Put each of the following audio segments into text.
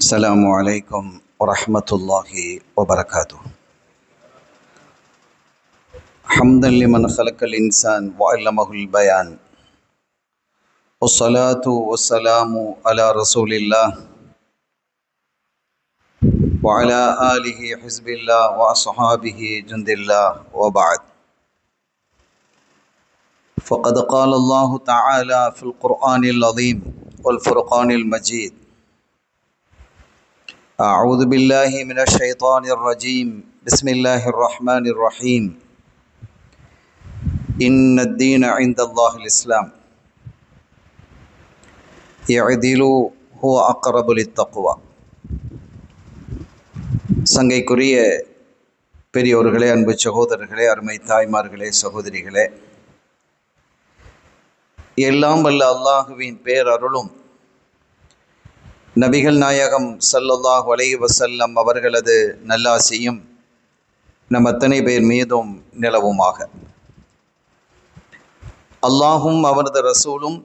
السلام عليكم ورحمة الله وبركاته. حمدا لمن خلق الإنسان وعلمه البيان، والصلاة والسلام على رسول الله وعلى آله حزب الله وأصحابه جند الله، وبعد. فقد قال الله تعالى في القرآن العظيم والفرقان المجيد: أعوذ بالله من الشيطان الرجيم، بسم الله الرحمن الرحيم. إن الدين عند الله الإسلام يعدل هو أقرب للتقوى. சங்கைக்குரிய பெரியோர்களே, அன்பு சகோதரர்களே, அருமை தாய்மார்களே, சகோதரிகளே, எல்லாம் வல்ல அல்லாஹுவின் பேரருளும் நபிகள் நாயகம் ஸல்லல்லாஹு அலைஹி வஸல்லம் அவர்களது நல்லாசியும் நம் அத்தனை பேர் மீதும் நிலவுமாக. அல்லாஹும் அவரது ரசூலும்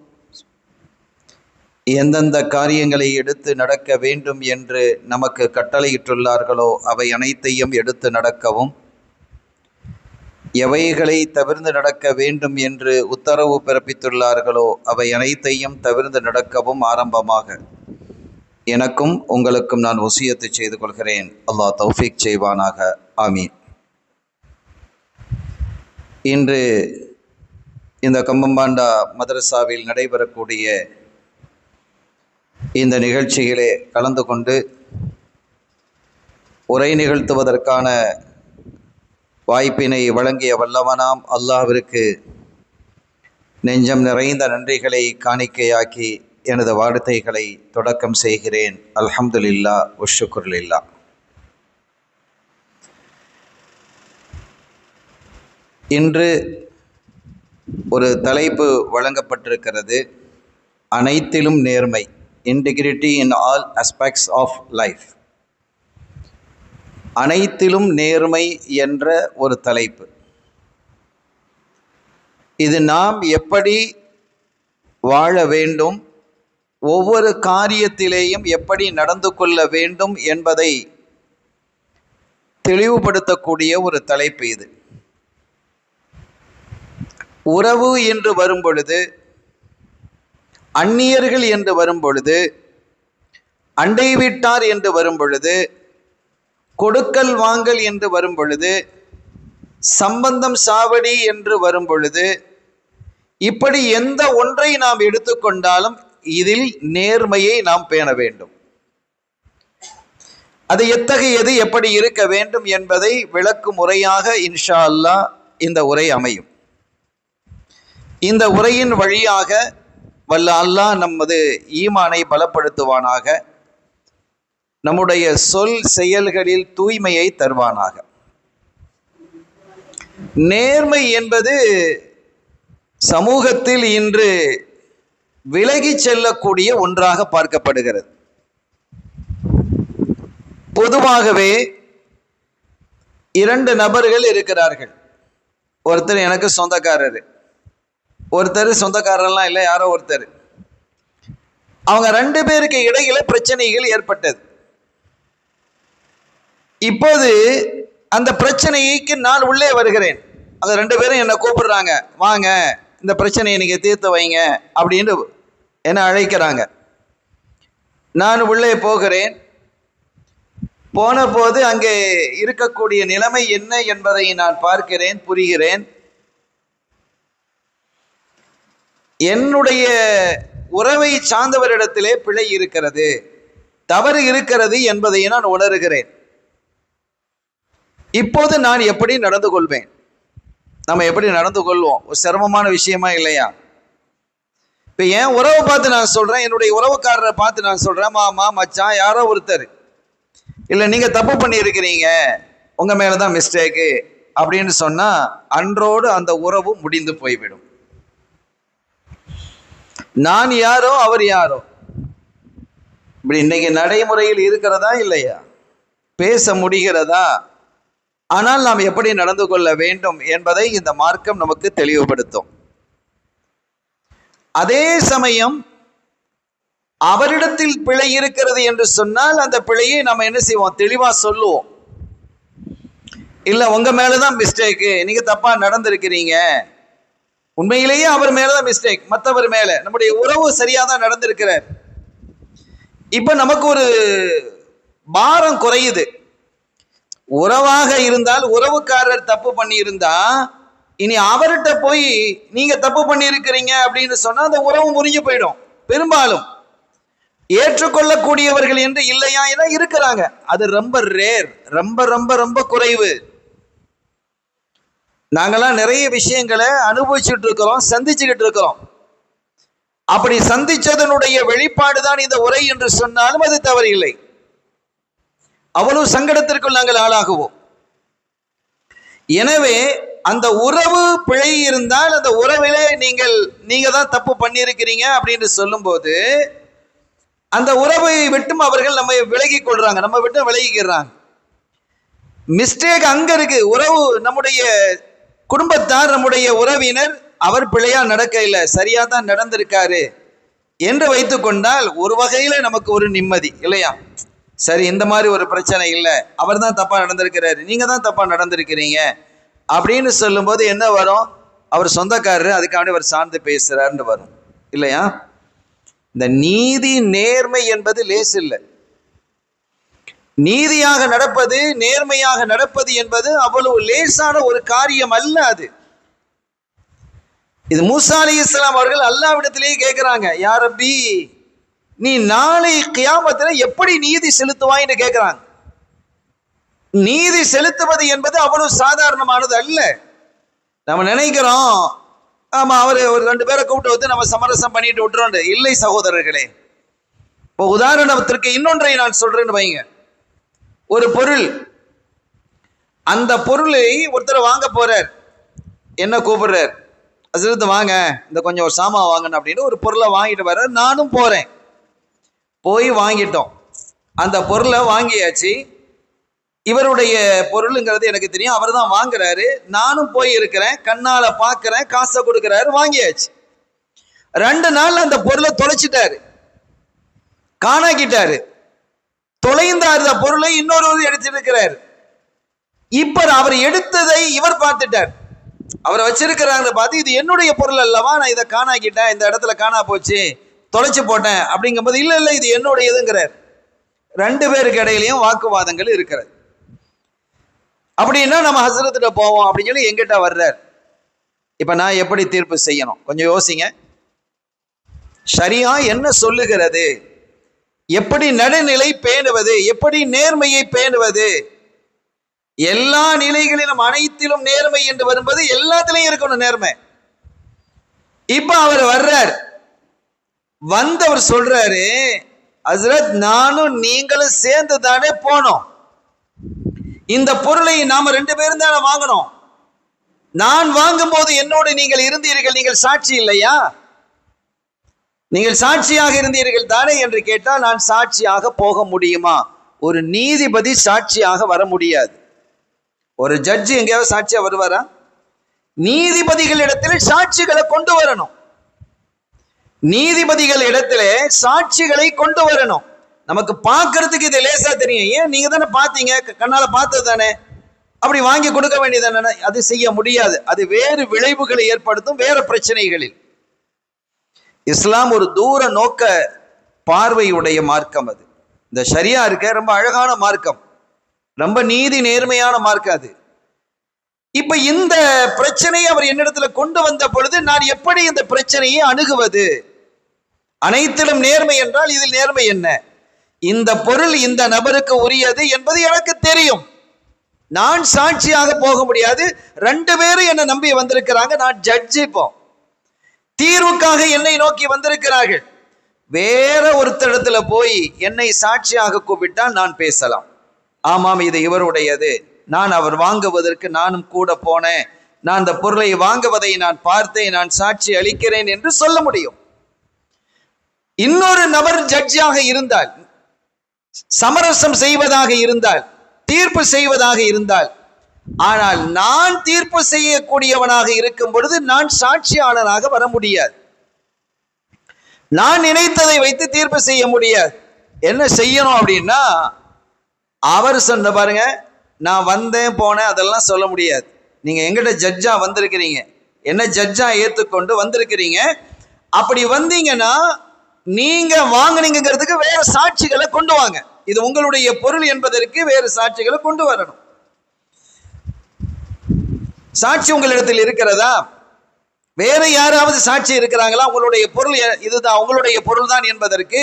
எந்தெந்த காரியங்களை எடுத்து நடக்க வேண்டும் என்று நமக்கு கட்டளையிட்டுள்ளார்களோ அவை அனைத்தையும் எடுத்து நடக்கவும், எவைகளை தவிர்த்து நடக்க வேண்டும் என்று உத்தரவு பிறப்பித்துள்ளார்களோ அவை அனைத்தையும் தவிர்த்து நடக்கவும் ஆரம்பமாக எனக்கும் உங்களுக்கும் நான் வசியத்து செய்து கொள்கிறேன். அல்லாஹ் தௌஃபீக் செய்வானாக. ஆமீன். இன்று இந்த கம்பம்பாண்டா மதரசாவில் நடைபெறக்கூடிய இந்த நிகழ்ச்சியிலே கலந்து கொண்டு உரை நிகழ்த்துவதற்கான வாய்ப்பினை வழங்கிய வல்லவனாம் அல்லாஹ்விற்கு நெஞ்சம் நிறைந்த நன்றிகளை காணிக்கையாக்கி எனது வார்த்தைகளை தொடக்கம் செய்கிறேன். அல்ஹம்துலில்லாஹ் வஷ்ஷுக்ருலில்லாஹ். இன்று ஒரு தலைப்பு வழங்கப்பட்டிருக்கிறது: அனைத்திலும் நேர்மை, integrity in all aspects of life. அனைத்திலும் நேர்மை என்ற ஒரு தலைப்பு. இது நாம் எப்படி வாழ வேண்டும், ஒவ்வொரு காரியத்திலேயும் எப்படி நடந்து கொள்ள வேண்டும் என்பதை தெளிவுபடுத்தக்கூடிய ஒரு தலைப்பு இது. உறவு என்று வரும் பொழுது, அந்நியர்கள் என்று வரும் பொழுது, அண்டை வீட்டார் என்று வரும் பொழுது, கொடுக்கல் வாங்கல் என்று வரும் பொழுது, சம்பந்தம் சாவடி என்று வரும் பொழுது, இப்படி எந்த ஒன்றை நாம் எடுத்துக்கொண்டாலும் இதில் நேர்மையை நாம் பேண வேண்டும். அது எத்தகையது, எப்படி இருக்க வேண்டும் என்பதை விளக்கும் முறையாக இன்ஷா அல்லாஹ் இந்த உரை அமையும். இந்த உரையின் வழியாக வல்ல அல்லாஹ் நமது ஈமானை பலப்படுத்துவானாக, நம்முடைய சொல் செயல்களில் தூய்மையை தருவானாக. நேர்மை என்பது சமூகத்தில் இன்று விலகி செல்லக்கூடிய ஒன்றாக பார்க்கப்படுகிறது. பொதுவாகவே இரண்டு நபர்கள் இருக்கிறார்கள். ஒருத்தர் எனக்கு சொந்தக்காரர், ஒருத்தர் சொந்தக்காரர்லாம் இல்லை, யாரோ ஒருத்தர். அவங்க ரெண்டு பேருக்கு இடையில பிரச்சனைகள் ஏற்பட்டது. இப்போது அந்த பிரச்சனைக்கு நான் உள்ளே வருகிறேன். அந்த ரெண்டு பேரும் என்னை கூப்பிடுறாங்க, வாங்க இந்த பிரச்சனையை நீங்க தீர்த்து வைங்க அப்படின்னு என்ன அழைக்கிறாங்க. நான் உள்ளே போகிறேன். போன போது அங்கே இருக்கக்கூடிய நிலைமை என்ன என்பதை நான் பார்க்கிறேன், புரிகிறேன். என்னுடைய உறவை சார்ந்தவரிடத்திலே பிழை இருக்கிறது, தவறு இருக்கிறது என்பதை நான் உணர்கிறேன். இப்போது நான் எப்படி நடந்து கொள்வேன்? நம்ம எப்படி நடந்து கொள்வோம்? ஒரு சிரமமான விஷயமா இல்லையா? இப்போ என் உறவை பார்த்து நான் சொல்கிறேன், என்னுடைய உறவுக்காரரை பார்த்து நான் சொல்கிறேன், மாமா மச்சான் யாரோ ஒருத்தர், இல்லை நீங்கள் தப்பு பண்ணியிருக்கிறீங்க, உங்கள் மேலே தான் மிஸ்டேக்கு அப்படின்னு சொன்னால் அன்றோடு அந்த உறவு முடிந்து போய்விடும். நான் யாரோ அவர் யாரோ, இப்படி இன்னைக்கு நடைமுறையில் இருக்கிறதா இல்லையா? பேச முடிகிறதா? ஆனால் நாம் எப்படி நடந்து கொள்ள வேண்டும் என்பதை இந்த மார்க்கம் நமக்கு தெளிவுபடுத்தும். அதே சமயம் அவரிடத்தில் பிழை இருக்கிறது என்று சொன்னால் அந்த பிழையை நம்ம என்ன செய்வோம், தெளிவா சொல்லுவோம். இல்ல உங்க மேலதான் மிஸ்டேக்கு, நீங்க தப்பா நடந்திருக்கிறீங்க, உண்மையிலேயே அவர் மேலதான் மிஸ்டேக், மற்றவர் மேல நம்முடைய உறவு சரியாதான் நடந்திருக்கிறார். இப்ப நமக்கு ஒரு பாரம் குறையுது. உறவாக இருந்தால் உறவுக்காரர் தப்பு பண்ணி இருந்தா இனி அவர்கிட்ட போய் நீங்க தப்பு பண்ணி இருக்கிறீங்க அப்படின்னு சொன்னா அந்த உறவு முறிஞ்சு போயிடும். பெரும்பாலும் ஏற்றுக்கொள்ளக்கூடியவர்கள் என்று இல்லையா என இருக்கிறாங்க. அது ரொம்ப ரேர், ரொம்ப ரொம்ப ரொம்ப குறைவு. நாங்கெல்லாம் நிறைய விஷயங்களை அனுபவிச்சுட்டு இருக்கிறோம், சந்திச்சுக்கிட்டு இருக்கிறோம். அப்படி சந்திச்சதனுடைய வெளிப்பாடுதான் இந்த உரை என்று சொன்னாலும் அது தவறில்லை. அவ்வளவு சங்கடத்திற்குள் நாங்கள் ஆளாகுவோம். எனவே அந்த உறவு பிழை இருந்தால் அந்த உறவிலே நீங்க தான் தப்பு பண்ணியிருக்கிறீங்க அப்படின்னு சொல்லும் போது அந்த உறவை விட்டும் அவர்கள் நம்ம விலகி கொள்றாங்க, நம்ம விட்டு விலகிக்கிறாங்க. மிஸ்டேக் அங்க இருக்கு. உறவு நம்முடைய குடும்பத்தார், நம்முடைய உறவினர் அவர் பிழையா நடக்க இல்லை, சரியா தான் நடந்திருக்காரு என்று வைத்து கொண்டால் ஒரு வகையில நமக்கு ஒரு நிம்மதி இல்லையா? சரி, இந்த மாதிரி ஒரு பிரச்சனை இல்லை, அவர் தான் தப்பா நடந்திருக்கிறாரு, நீங்க தான் தப்பா நடந்திருக்கிறீங்க அப்படின்னு சொல்லும் போது என்ன வரும், அவர் சொந்தக்காரரு அதுக்காண்டி அவர் சார்ந்து பேசுறாருன்னு வரும் இல்லையா? இந்த நீதி நேர்மை என்பது லேஸ் இல்லை. நீதியாக நடப்பது, நேர்மையாக நடப்பது என்பது அவ்வளவு லேசான ஒரு காரியம் அல்ல. அது இது மூசா அலைஹிஸ்ஸலாம் அவர்கள் அல்லாஹ்விடத்திலேயே கேட்கிறாங்க, யா ரப்பி நீ நாளை கியாமத்தில் எப்படி நீதி செலுத்துவாய்ன்னு கேட்கிறாங்க. நீதி செலுத்துவது என்பது அவ்வளவு சாதாரணமானது அல்ல. நம்ம நினைக்கிறோம் ஆமா அவரு ஒரு 2 பேரை கூப்பிட்டு வந்து நம்ம சமரசம் பண்ணிட்டு விட்டுறோம். இல்லை சகோதரர்களே. இப்போ உதாரணத்திற்கு இன்னொன்றை நான் சொல்றேன்னு வைங்க. ஒரு பொருள், அந்த பொருளை ஒருத்தர் வாங்க போறார், என்ன கூப்பிடுறார், ஹஸ்ரத் வாங்க இந்த கொஞ்சம் ஒரு சாமான் வாங்கணும் அப்படின்னு ஒரு பொருளை வாங்கிட்டு வர்றார். நானும் போறேன், போய் வாங்கிட்டோம். அந்த பொருளை வாங்கியாச்சு. இவருடைய பொருளுங்கிறது எனக்கு தெரியும், அவர் தான் வாங்குறாரு. நானும் போய் இருக்கிறேன், கண்ணால பார்க்கிறேன், காசை கொடுக்கிறாரு, வாங்கியாச்சு. 2 நாள் அந்த பொருளை தொலைச்சிட்டாரு, காணாக்கிட்டாரு. தொலைந்தார் அந்த பொருளை இன்னொரு எடுத்திருக்கிறார். இப்ப அவர் எடுத்ததை இவர் பார்த்துட்டார், அவரை வச்சிருக்கிறாங்க பார்த்து இது என்னுடைய பொருள் அல்லவா, நான் இதை காணாக்கிட்டேன், இந்த இடத்துல காணா போச்சு, தொலைச்சு போட்டேன் அப்படிங்கும் போது இல்ல இல்ல இது என்னுடையதுங்கிறார். 2 பேருக்கு இடையிலையும் வாக்குவாதங்கள் இருக்கிறது. அப்படின்னா நம்ம ஹஸ்ரத்திட்ட போவோம் அப்படின்னு சொல்லி எங்கிட்ட வர்றார். இப்ப நான் எப்படி தீர்ப்பு செய்யணும் கொஞ்சம் யோசிங்க. ஷரியா என்ன சொல்லுகிறது, எப்படி நடுநிலை பேணுவது, எப்படி நேர்மையை பேணுவது? எல்லா நிலைகளிலும் அனைத்திலும் நேர்மை என்று வரும்போது எல்லாத்திலையும் இருக்கணும் நேர்மை. இப்ப அவர் வர்றார், வந்தவர் சொல்றாரு, ஹஸ்ரத் நானும் நீங்களும் சேர்ந்து தானே போனோம், இந்த பொருளை நாம 2 பேரும் தானே வாங்கணும், நான் வாங்கும் போது என்னோடு நீங்கள் இருந்தீர்கள், நீங்கள் சாட்சி இல்லையா, நீங்கள் சாட்சியாக இருந்தீர்கள் தானே என்று கேட்டால் நான் சாட்சியாக போக முடியுமா? ஒரு நீதிபதி சாட்சியாக வர முடியாது. ஒரு ஜட்ஜி எங்கேயாவது சாட்சியா வருவாரா? நீதிபதிகள் இடத்துல சாட்சிகளை கொண்டு வரணும், நீதிபதிகள் இடத்துல சாட்சிகளை கொண்டு வரணும். நமக்கு பார்க்கறதுக்கு இது லேசா தெரியும், ஏன் நீங்க தானே பார்த்தீங்க, கண்ணால பார்த்தது தானே, அப்படி வாங்கி கொடுக்க வேண்டியதானே. அது செய்ய முடியாது, அது வேறு விளைவுகளை ஏற்படுத்தும், வேற பிரச்சனைகளில். இஸ்லாம் ஒரு தூர நோக்க பார்வையுடைய மார்க்கம். அது இந்த ஷரியா இருக்க ரொம்ப அழகான மார்க்கம், ரொம்ப நீதி நேர்மையான மார்க்கம் அது. இப்ப இந்த பிரச்சனையை அவர் என்னிடத்துல கொண்டு வந்த பொழுது நான் எப்படி இந்த பிரச்சனையை அணுகுவது? அனைத்திலும் நேர்மை என்றால் இதில் நேர்மை என்ன? இந்த பொருள் இந்த நபருக்கு உரியது என்பது எனக்கு தெரியும், நான் சாட்சியாக போக முடியாது. 2 பேரும் என்னை நம்பி வந்திருக்கிறாங்க, நான் ஜட்ஜி. இப்போ தீர்வுக்காக என்னை நோக்கி வந்திருக்கிறார்கள். வேற ஒருத்தரிடத்துல போய் என்னை சாட்சியாக கூப்பிட்டால் நான் பேசலாம், ஆமாம் இது இவருடையது, நான் அவர் வாங்குவதற்கு நானும் கூட போனேன், நான் அந்த பொருளை வாங்குவதை நான் பார்த்தேன், நான் சாட்சி அளிக்கிறேன் என்று சொல்ல முடியும். இன்னொரு நபர் ஜட்ஜாக இருந்தால், சமரசம் செய்வதாக இருந்தால், தீர்ப்பு செய்வதாக இருந்தால், ஆனால் நான் தீர்ப்பு செய்யக்கூடியவனாக இருக்கும் பொழுது நான் சாட்சியாளராக வர முடியாது. நான் நினைத்ததை வைத்து தீர்ப்பு செய்ய முடியாது. என்ன செய்யணும் அப்படின்னா, அவர் சொன்ன பாருங்க, நான் வந்தேன் போனேன் அதெல்லாம் சொல்ல முடியாது. நீங்க எங்கிட்ட ஜட்ஜா வந்திருக்கிறீங்க, என்ன ஜட்ஜா ஏற்றுக்கொண்டு வந்திருக்கிறீங்க. அப்படி வந்தீங்கன்னா நீங்க வாங்கினீங்கிறதுக்கு வேற சாட்சிகளை கொண்டு வாங்க. இது உங்களுடைய பொருள் என்பதற்கு வேறு சாட்சிகளை கொண்டு வரணும். சாட்சி உங்களிடத்தில் இருக்கிறதா? வேற யாராவது சாட்சி இருக்கிறாங்களா? உங்களுடைய பொருள் இதுதான், உங்களுடைய பொருள் தான் என்பதற்கு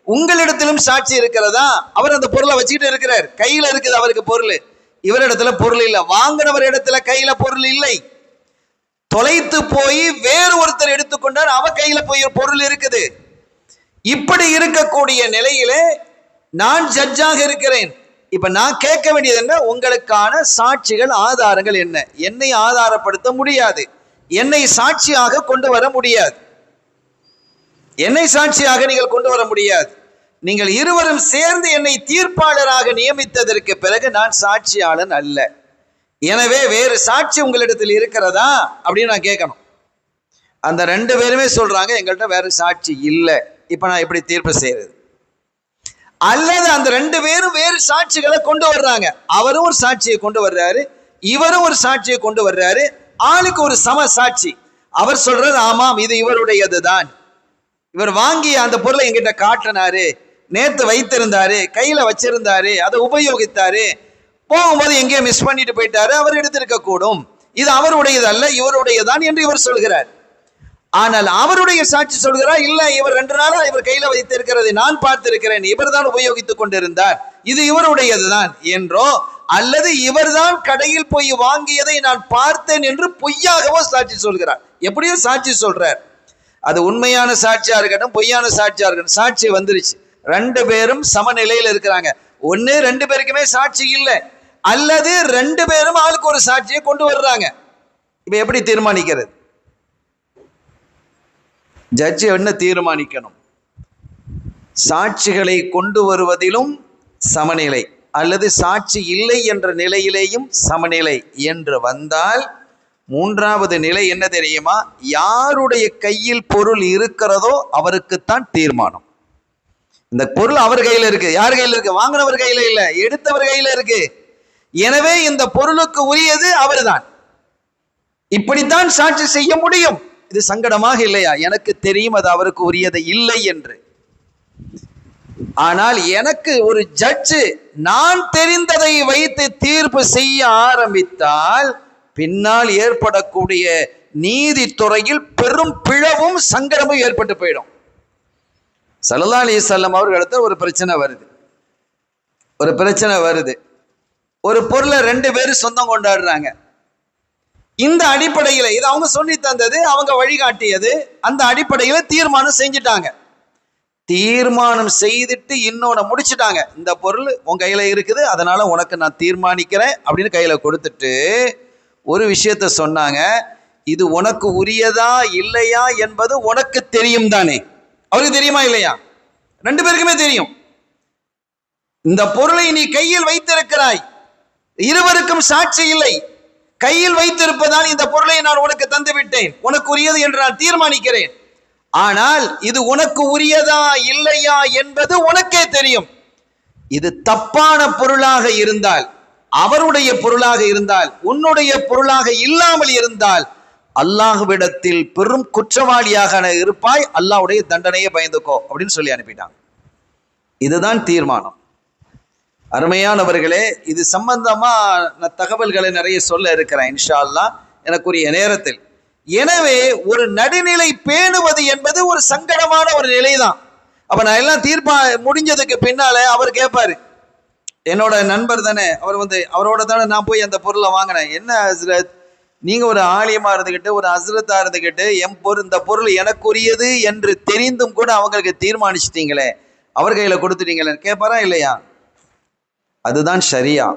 உங்களிடத்திலும் சாட்சி இருக்கிறதா? அவர் அந்த பொருளை வச்சுக்கிட்டு இருக்கிறார், கையில இருக்குது அவருக்கு பொருள், இவரிடத்துல பொருள் இல்லை. வாங்கினவர் இடத்துல கையில பொருள் இல்லை, தொலைத்து போய் வேறு ஒருத்தர் எடுத்துக்கொண்டார், அவர் கையில போய் பொருள் இருக்குது. இப்படி இருக்கக்கூடிய நிலையிலே நான் ஜட்ஜாக இருக்கிறேன். இப்ப நான் கேட்க வேண்டியது என்ன? உங்களுக்கான சாட்சிகள் ஆதாரங்கள் என்ன? என்னை ஆதாரப்படுத்த முடியாது, என்னை சாட்சியாக கொண்டு வர முடியாது, என்னை சாட்சியாக நீங்கள் கொண்டு வர முடியாது. நீங்கள் இருவரும் சேர்ந்து என்னை தீர்ப்பாளராக நியமித்ததற்கு பிறகு நான் சாட்சியாளன் அல்ல. எனவே வேறு சாட்சி உங்களிடத்தில் இருக்கிறதா அப்படின்னு நான் கேட்கணும். அந்த 2 பேருமே சொல்றாங்க எங்கள்கிட்ட வேற சாட்சி இல்லை. இப்ப நான் எப்படி தீர்ப்பு செய்யறது? அல்லது அந்த 2 பேரும் வேறு சாட்சிகளை கொண்டு வர்றாங்க, அவரும் ஒரு சாட்சியை கொண்டு வர்றாரு, இவரும் ஒரு சாட்சியை கொண்டு வர்றாரு, ஆளுக்கு ஒரு சம சாட்சி. அவர் சொல்றது ஆமாம் இது இவருடையது தான், இவர் வாங்கி அந்த பொருளை எங்கிட்ட காட்டினாரு, நேத்து வைத்திருந்தாரு, கையில வச்சிருந்தாரு, அதை உபயோகித்தாரு, போகும்போது எங்கேயோ மிஸ் பண்ணிட்டு போயிட்டாரு, அவர் எடுத்திருக்க கூடும், இது அவருடையது அல்ல இவருடையதான் என்று இவர் சொல்கிறார். ஆனால் அவருடைய சாட்சி சொல்கிறார் இல்ல, இவர் 2 நாளா இவர் கையில வைத்திருக்கிறதை நான் பார்த்திருக்கிறேன், இவர் தான் உபயோகித்துக் கொண்டிருந்தார், இது இவருடையதுதான் என்றோ, அல்லது இவர்தான் கடையில் போய் வாங்கியதை நான் பார்த்தேன் என்று பொய்யாகவோ சாட்சி சொல்கிறார். எப்படியோ சாட்சி சொல்றார். அது உண்மையான சாட்சியா இருக்கட்டும் பொய்யான சாட்சியா இருக்கட்டும், சாட்சி வந்துருச்சு, 2 பேரும் சமநிலையில் இருக்கிறாங்க. ஒன்னு 2 பேருக்குமே சாட்சி இல்லை, அல்லது 2 பேரும் ஆளுக்கு ஒரு சாட்சியை கொண்டு வர்றாங்க. இப்ப எப்படி தீர்மானிக்கிறது? ஜட்ஜி என்ன தீர்மானிக்கணும்? சாட்சிகளை கொண்டு வருவதிலும் சமநிலை, அல்லது சாட்சி இல்லை என்ற நிலையிலேயும் சமநிலை என்று வந்தால் 3வது நிலை என்ன தெரியுமா? யாருடைய கையில் பொருள் இருக்கிறதோ அவருக்குத்தான் தீர்மானம். இந்த பொருள் அவர் கையில இருக்கு, யார் கையில இருக்கு? வாங்கினவர் கையில இல்ல, எடுத்தவர் கையில இருக்கு. எனவே இந்த பொருளுக்கு உரியது அவர்தான். இப்படித்தான் சாட்சி செய்ய முடியும். இது சங்கடமாக இல்லையா? எனக்கு தெரியும் அது அவருக்கு உரியது இல்லை என்று. ஆனால் எனக்கு ஒரு ஜட்ஜு நான் தெரிந்ததை வைத்து தீர்ப்பு செய்ய ஆரம்பித்தால் பின்னால் ஏற்படக்கூடிய நீதித்துறையில் பெரும் பிளவும் சங்கடமும் ஏற்பட்டு போயிடும். ஸல்லல்லாஹு அலைஹி வஸல்லம் அவர்களிடத்தில் ஒரு பிரச்சனை வருது. ஒரு பொருளை 2 பேரும் சொந்தம் கொண்டாடுறாங்க. இந்த அடிப்படையில் இது அவங்க சொல்லி தந்தது, அவங்க வழிகாட்டியது, அந்த அடிப்படையில் தீர்மானம் செஞ்சுட்டாங்க. தீர்மானம் செய்துட்டு இன்னொன்னு முடிச்சுட்டாங்க. இந்த பொருள் உன் கையில இருக்குது, அதனால உனக்கு நான் தீர்மானிக்கிறேன் அப்படின்னு கையில கொடுத்துட்டு ஒரு விஷயத்த சொன்னாங்க. இது உனக்கு உரியதா இல்லையா என்பது உனக்கு தெரியும் தானே? அவருக்கு தெரியுமா இல்லையா? 2 பேருக்குமே தெரியும். இந்த பொருளை நீ கையில் வைத்திருக்கிறாய், இருவருக்கும் சாட்சி இல்லை, கையில் வைத்திருப்பதால் இந்த பொருளை நான் உனக்கு தந்து விட்டேன், உனக்கு உரியது என்று நான் தீர்மானிக்கிறேன். ஆனால் இது உனக்கு உரியதா இல்லையா என்பது உனக்கே தெரியும். இது தப்பான பொருளாக இருந்தால், அவருடைய பொருளாக இருந்தால், உன்னுடைய பொருளாக இல்லாமல் இருந்தால் அல்லாஹ்விடத்தில் பெரும் குற்றவாளியாக இருப்பாய், அல்லாஹ்வுடைய தண்டனையை பயந்துக்கோ அப்படின்னு சொல்லி அனுப்பிட்டாங்க. இதுதான் தீர்மானம். அருமையானவர்களே, இது சம்பந்தமா நான் தகவல்களை நிறைய சொல்ல இருக்கிறேன் இன்ஷா அல்லாஹ் எனக்குரிய நேரத்தில். எனவே ஒரு நடுநிலை பேணுவது என்பது ஒரு சங்கடமான ஒரு நிலைதான். அப்ப நான் எல்லாம் தீர்ப்பா முடிஞ்சதுக்கு பின்னால அவர் கேட்பாரு, என்னோட நண்பர் தானே, அவர் அவரோட தானே நான் போய் அந்த பொருளை வாங்கினேன், என்ன ஹஸ்ரத் நீங்க ஒரு ஆலியமா இருந்துகிட்டு ஒரு ஹஸ்ரத்தா இருந்துகிட்டு இந்த பொருள் எனக்குரியது என்று தெரிந்தும் கூட அவங்களுக்கு தீர்மானிச்சிட்டீங்களே, அவர் கையில கொடுத்துட்டீங்களே கேட்பாரா இல்லையா? அதுதான் ஷரியா.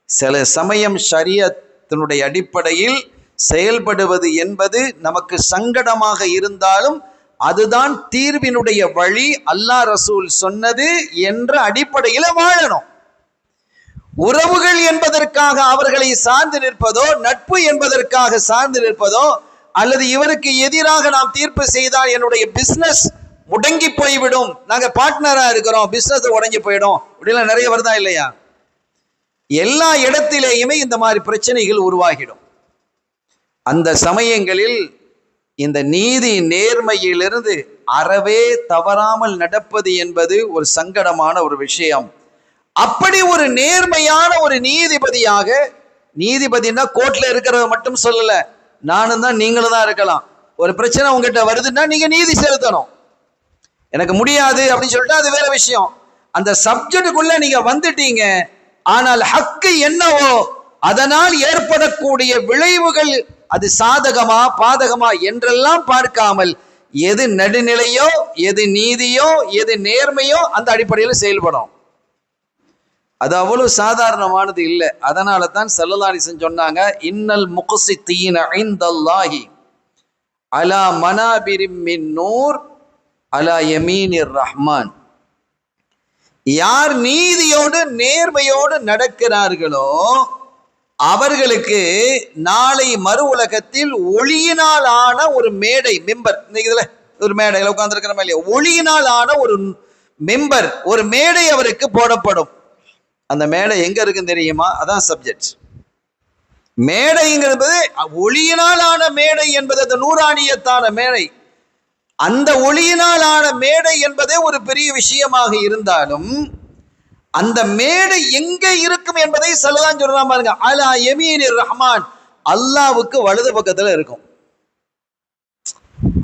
சில சமயம் ஷரியத்தினுடைய அடிப்படையில் செயல்படுவது என்பது நமக்கு சங்கடமாக இருந்தாலும் அதுதான் தீர்வினுடைய வழி, அல்லாஹ் ரசூல் சொன்னது என்ற அடிப்படையில் வாழணும். உறவுகள் என்பதற்காக அவர்களை சார்ந்து நிற்பதோ, நட்பு என்பதற்காக சார்ந்து நிற்பதோ, அல்லது இவருக்கு எதிராக நாம் தீர்ப்பு செய்தால் என்னுடைய பிசினஸ் முடங்கி போய்விடும், நாங்க பார்ட்னரா இருக்கிறோம், பிசினஸ் உடஞ்சி போயிடும், இப்படிலாம் நிறைய வருதா இல்லையா? எல்லா இடத்திலேயுமே இந்த மாதிரி பிரச்சனைகள் உருவாகிடும். அந்த சமயங்களில் இந்த நீதி நேர்மையிலிருந்து அறவே தவறாமல் நடப்பது என்பது ஒரு சங்கடமான ஒரு விஷயம். அப்படி ஒரு நேர்மையான ஒரு நீதிபதியாக, நீதிபதினா கோர்ட்ல இருக்கிறத மட்டும் சொல்லல, நானும் தான் நீங்களும் தான் இருக்கலாம். ஒரு பிரச்சனை உங்ககிட்ட வருதுன்னா நீங்க நீதி செலுத்தணும். எனக்கு முடியாது அப்படின்னு சொல்லிட்டு அது வேற விஷயம். அந்த சப்ஜெக்டுக்குள்ள நீங்க வந்துட்டீங்க, ஆனால் ஹக்கு என்னவோ அதனால் ஏற்படக்கூடிய விளைவுகள் அது சாதகமா பாதகமா என்றெல்லாம் பார்க்காமல் எது நடுநிலையோ, எது நீதியோ, எது நேர்மையோ அந்த அடிப்படையில் செயல்படும். அது அவ்வளவு சாதாரணமானது இல்லை. அதனால தான் ஸல்லல்லாஹு அலைஹி வஸல்லம் சொன்னாங்க, இன்னல் முக்ஸித்தீன இன்தல்லாஹி அலா மனாபிரிம் மின் நூர் அலா யமீனிர் ரஹ்மான். யார் நீதியோடு நேர்மையோடு நடக்கிறார்களோ அவர்களுக்கு நாளை மறு உலகத்தில் ஒளியினால் ஆன ஒரு மேடை, மெம்பர், இதுல ஒரு மேடையில் உட்கார்ந்துருக்கிற இல்லையா, ஒளியினால் ஆன ஒரு மெம்பர், ஒரு மேடை அவருக்கு போடப்படும். அந்த மேடை எங்க இருக்குன்னு தெரியுமா? அதான் சப்ஜெக்ட். மேடைங்கிறது ஒளியினால் ஆன மேடை என்பது அந்த நூறானியத்தான மேடை. அந்த ஒளியினால் ஆன மேடை என்பதே ஒரு பெரிய விஷயமாக இருந்தாலும் அந்த மேடை எங்க இருக்கும் என்பதை ஸல்லல்லாஹு சொல்றான் பாருங்க, அலா யமீனிர் ரஹ்மான், அல்லாஹ்வுக்கு வலது பக்கத்துல இருக்கும்.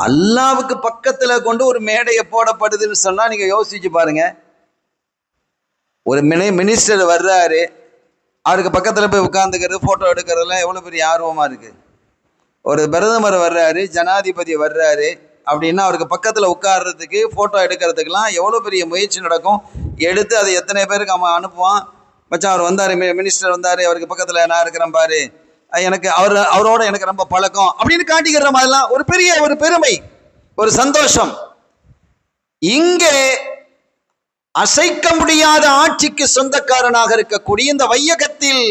அல்லாஹ்வுக்கு பக்கத்துல கொண்டு ஒரு மேடையை போடப்படுதுன்னு சொன்னா நீங்க யோசிச்சு பாருங்க. ஒரு மினிஸ்டர் வர்றாரு, அவருக்கு பக்கத்துல போய் உட்கார்ந்துக்கிறது, போட்டோ எடுக்கிறதுலாம் எவ்வளவு பெரிய ஆர்வமா இருக்கு. ஒரு பிரதமர் வர்றாரு, ஜனாதிபதி வர்றாரு அப்படின்னா அவருக்கு பக்கத்துல உட்கார்றதுக்கு, போட்டோ எடுக்கிறதுக்கெல்லாம் எவ்வளவு பெரிய முயற்சி நடக்கும். எடுத்து அதை எத்தனை பேருக்கு அவன் அனுப்புவான். மச்சான் அவர் வந்தாரு, மினிஸ்டர் வந்தாரு, அவருக்கு பக்கத்துல நான் இருக்கிறேன் பாரு, எனக்கு அவரோட எனக்கு ரொம்ப பழக்கம் அப்படின்னு காட்டிக்கிற மாதிரிலாம் ஒரு பெரிய ஒரு பெருமை, ஒரு சந்தோஷம். இங்கே அசைக்க முடியாத ஆட்சிக்கு சொந்தக்காரனாக இருக்கக்கூடிய, இந்த வையகத்தில்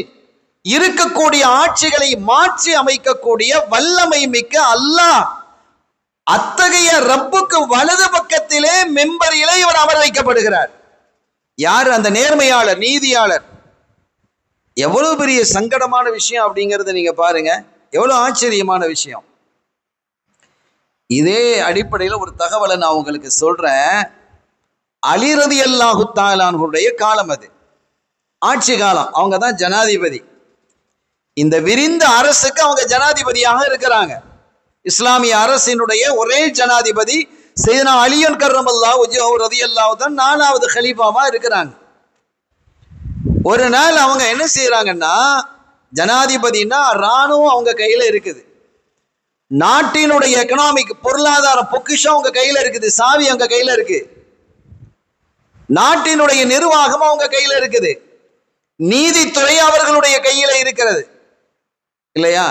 இருக்கக்கூடிய ஆட்சிகளை மாற்றி அமைக்கக்கூடிய வல்லமை மிக்க அல்லாஹ், அத்தகைய ரப்புக்கு வலது பக்கத்திலே மெம்பரிலே இவர் அமர வைக்கப்படுகிறார். யார்? அந்த நேர்மையாளர், நீதியாளர். எவ்வளவு பெரிய சங்கடமான விஷயம் அப்படிங்கறத நீங்க பாருங்க, எவ்வளவு ஆச்சரியமான விஷயம். இதே அடிப்படையில் ஒரு தகவலை நான் உங்களுக்கு சொல்றேன். அலி ரலியல்லாஹு தஆலா அன்ஹுடைய காலம், அது ஆட்சி காலம், அவங்க தான் ஜனாதிபதி. இந்த விரிந்த அரசுக்கு அவங்க ஜனாதிபதியாக இருக்கிறாங்க. இஸ்லாமிய அரசினுடைய ஒரே ஜனாதிபதி சையதுனா அலியுன் கர்ரமல்லாஹு வஜ்ஹு ரலியல்லாஹு தான் 4வது கலீஃபாவா இருக்கிறாங்க. ஒரு நாள் அவங்க என்ன செய்யறாங்கன்னா, ஜனாதிபதினா ராணுவம் அவங்க கையில இருக்குது, நாட்டினுடைய எக்கனாமிக் பொருளாதார பொக்கிஷம் அவங்க கையில இருக்குது, சாவி அவங்க கையில இருக்கு, நாட்டினுடைய நிர்வாகம் அவங்க கையில இருக்குது, நீதித்துறை அவர்களுடைய கையில இருக்கிறது இல்லையா?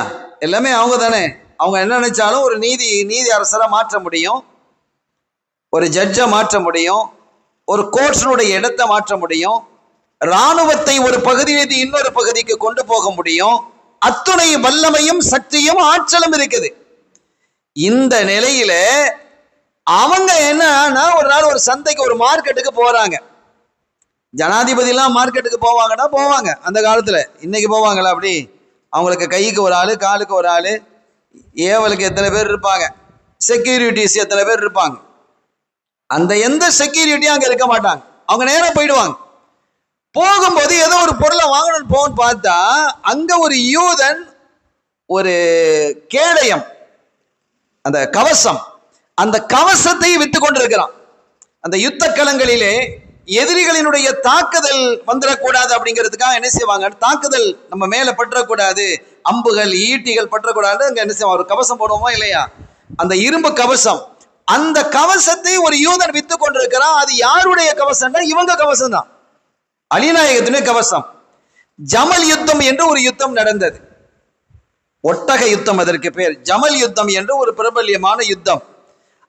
எல்லாமே அவங்க தானே. அவங்க என்ன நினைச்சாலும் ஒரு நீதி அரசரை மாற்ற முடியும், ஒரு ஜட்ஜை மாற்ற முடியும், ஒரு கோர்ட்ஸினுடைய இடத்தை மாற்ற முடியும், இராணுவத்தை ஒரு பகுதியிலிருந்து இன்னொரு பகுதிக்கு கொண்டு போக முடியும். அத்துணை வல்லமையும் சக்தியும் ஆற்றலும் இருக்குது. இந்த நிலையில அவங்க என்னன்னா, ஒரு நாள் ஒரு சந்தைக்கு, ஒரு மார்க்கெட்டுக்கு போறாங்க. ஜனாதிபதி எல்லாம் மார்க்கெட்டுக்கு போவாங்கன்னா போவாங்க அந்த காலத்துல. இன்னைக்கு போவாங்களா அப்படி? அவங்களுக்கு கைக்கு ஒரு ஆளு, காலுக்கு ஒரு ஆளு, ஏவலுக்கு எத்தனை பேர் இருப்பாங்க, செக்யூரிட்டிஸ் எத்தனை பேர் இருப்பாங்க. அந்த எந்த செக்யூரிட்டியும் அங்க இருக்க மாட்டாங்க. அவங்க நேரம் போயிடுவாங்க. போகும்போது ஏதோ ஒரு பொருளை வாங்கணும்னு போன்னு பார்த்தா அங்க ஒரு யூதன் ஒரு கேடயம், அந்த கவசம், அந்த கவசத்தை வித்து கொண்டிருக்கிறான். அந்த யுத்த களங்களிலே எதிரிகளினுடைய தாக்குதல் வந்துடக்கூடாது அப்படிங்கிறதுக்காக என்ன செய்வாங்க, தாக்குதல் நம்ம மேல பற்றக்கூடாது, அம்புகள் ஈட்டிகள் பற்றக்கூடாது, அங்க என்ன செய்வாங்க, ஒரு கவசம் போடுவோமா இல்லையா, அந்த இரும்பு கவசம். அந்த கவசத்தை ஒரு யூதன் வித்து கொண்டிருக்கிறான். அது யாருடைய கவசம்னா இவங்க கவசம் தான், அலிநாயகத்தினுடைய கவசம். ஜமல் யுத்தம் என்று ஒரு யுத்தம் நடந்தது, ஒட்டக யுத்தம் அதற்கு பேர். ஜமல் யுத்தம் என்று ஒரு பிரபல்யமான யுத்தம்.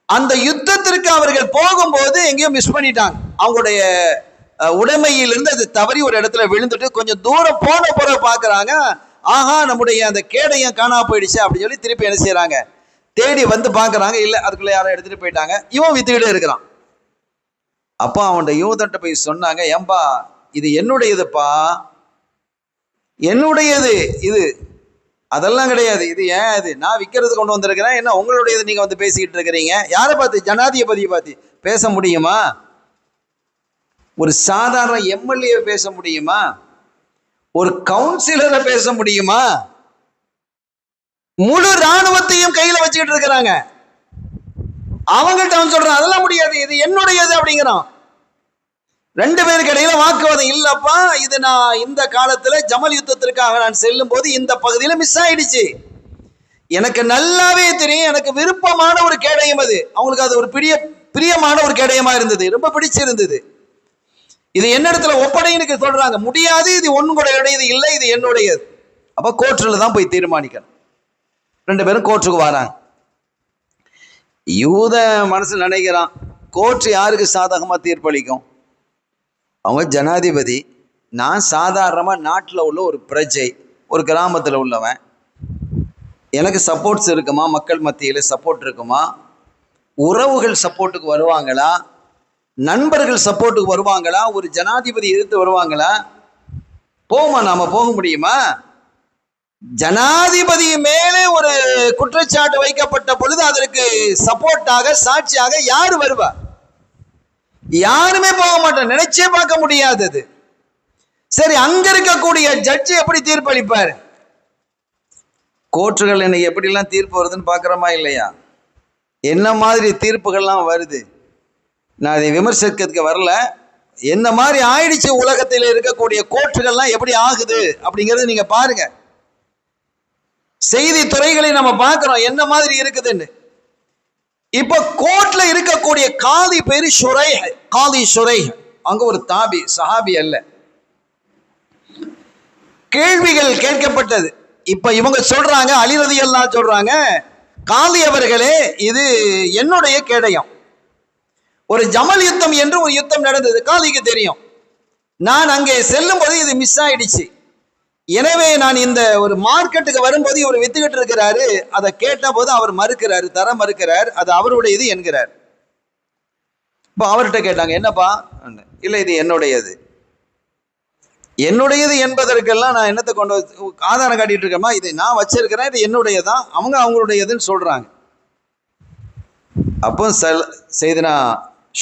அந்த யுத்தத்திற்கு அவர்கள் போகும்போது எங்கேயோ மிஸ் பண்ணிட்டாங்க. அவங்களுடைய உடைமையிலிருந்து அது தவறி ஒரு இடத்துல விழுந்துட்டு கொஞ்சம் தூரம் போன பிறகு பார்க்குறாங்க, ஆஹா நம்முடைய அந்த கேடயம் காணா போயிடுச்சு அப்படின்னு சொல்லி திருப்பி என்ன செய்யறாங்க, தேடி வந்து பார்க்குறாங்க. இல்லை, அதுக்குள்ள யாரும் எடுத்துட்டு போயிட்டாங்க. இவன் வித்துக்கிட்டே இருக்கிறான். அப்போ அவன்கிட்ட யூதன்ட்ட போய் சொன்னாங்க, ஏம்பா இது என்னுடையதுப்பா, என்னுடையது இது, அதெல்லாம் கிடையாது, இது ஏன் இது நான் விற்கிறது கொண்டு வந்திருக்கிறேன், என்ன உங்களுடையது நீங்க வந்து பேசிக்கிட்டு இருக்கிறீங்க? யாரை பார்த்து? ஜனாதிபதியை பார்த்து பேச முடியுமா? ஒரு சாதாரண எம்எல்ஏ பேச முடியுமா? ஒரு கவுன்சிலரை பேச முடியுமா? முழு ராணுவத்தையும் கையில வச்சுக்கிட்டு இருக்கிறாங்க. அவங்கள்ட்ட அவன் சொல்றான் அதெல்லாம் முடியாது, இது என்னுடையது அப்படிங்கிறான். ரெண்டு பேருக்கு இடையில வாக்குவாதம். இல்லப்பா, இது நான் இந்த காலத்துல ஜமல் யுத்தத்திற்காக நான் செல்லும் போது இந்த பகுதியில மிஸ் ஆயிடுச்சு, எனக்கு நல்லாவே தெரியும், எனக்கு விருப்பமான ஒரு கேடயம் அது, அவங்களுக்கு அது ஒரு பிரியமான ஒரு கேடயமா இருந்தது, ரொம்ப பிடிச்சிருந்தது, இது என்னிடத்துல ஒப்படைன்னு சொல்றாங்க. முடியாது, இது உன்னுடையது இல்லை, இது என்னுடையது. அப்ப கோர்ட்ல தான் போய் தீர்மானிக்கணும். ரெண்டு பேரும் கோர்ட்டுக்கு வராங்க. யூத மனசு நினைக்கிறான், கோர்ட் யாருக்கு சாதகமா தீர்ப்பளிக்கும்? அவங்க ஜனாதிபதி, நான் சாதாரணமா நாட்டில் உள்ள ஒரு பிரஜை, ஒரு கிராமத்தில் உள்ளவன், எனக்கு சப்போர்ட்ஸ் இருக்குமா? மக்கள் மத்தியில் சப்போர்ட் இருக்குமா? உறவுகள் சப்போர்ட்டுக்கு வருவாங்களா? நண்பர்கள் சப்போர்ட்டுக்கு வருவாங்களா? ஒரு ஜனாதிபதி எதிர்த்து வருவாங்களா? போமா, நாம போக முடியுமா? ஜனாதிபதி மேலே ஒரு குற்றச்சாட்டு வைக்கப்பட்ட பொழுது அதற்கு சப்போர்ட்டாக சாட்சியாக யாரு வருவா? யாருமே போக மாட்டோம், நினைச்சே பார்க்க முடியாதது. சரி, அங்க இருக்கக்கூடிய ஜட்ஜி எப்படி தீர்ப்பளிப்பார்? கோர்ட்டுகள் இன்னைக்கு எப்படிலாம் தீர்ப்பு வருதுன்னு பார்க்குறோமா இல்லையா? என்ன மாதிரி தீர்ப்புகள்லாம் வருது? நான் அதை விமர்சிக்கிறதுக்கு வரல, என்ன மாதிரி ஆயிடுச்சு உலகத்தில் இருக்கக்கூடிய கோர்ட்டுகள்லாம் எப்படி ஆகுது அப்படிங்கிறது நீங்க பாருங்க. செய்தி துறைகளை நம்ம பார்க்கிறோம் என்ன மாதிரி இருக்குதுன்னு. இப்ப கோர்ட்ல இருக்கக்கூடிய காதி பேரு ஷுரைஹ், காதி ஷுரைஹ். அங்க ஒரு தாபி, சஹாபி அல்ல. கேள்விகள் கேட்கப்பட்டது. இப்ப இவங்க சொல்றாங்க, அலி ரலியல்லாஹு சொல்றாங்க, காதி அவர்களே, இது என்னுடைய கேடயம். ஒரு ஜமல் யுத்தம் என்று ஒரு யுத்தம் நடந்தது, காதிக்கு தெரியும். நான் அங்கே செல்லும் போது இது மிஸ் ஆயிடுச்சு. எனவே நான் இந்த ஒரு மார்க்கெட்டுக்கு வரும்போது இவர் வித்துக்கிட்டு இருக்கிறாரு, அதை கேட்ட போது அவர் மறுக்கிறாரு, தர மறுக்கிறார், அது அவருடையது என்கிறார். இப்போ அவர்கிட்ட கேட்டாங்க, என்னப்பா? இல்லை, இது என்னுடையது. என்னுடையது என்பதற்கெல்லாம் நான் என்னத்தை கொண்டு ஆதாரம் காட்டிட்டு இருக்கேமா? இது நான் வச்சிருக்கிறேன், இது என்னுடையதான், அவங்க அவங்களுடையதுன்னு சொல்றாங்க. அப்போ செய்தனா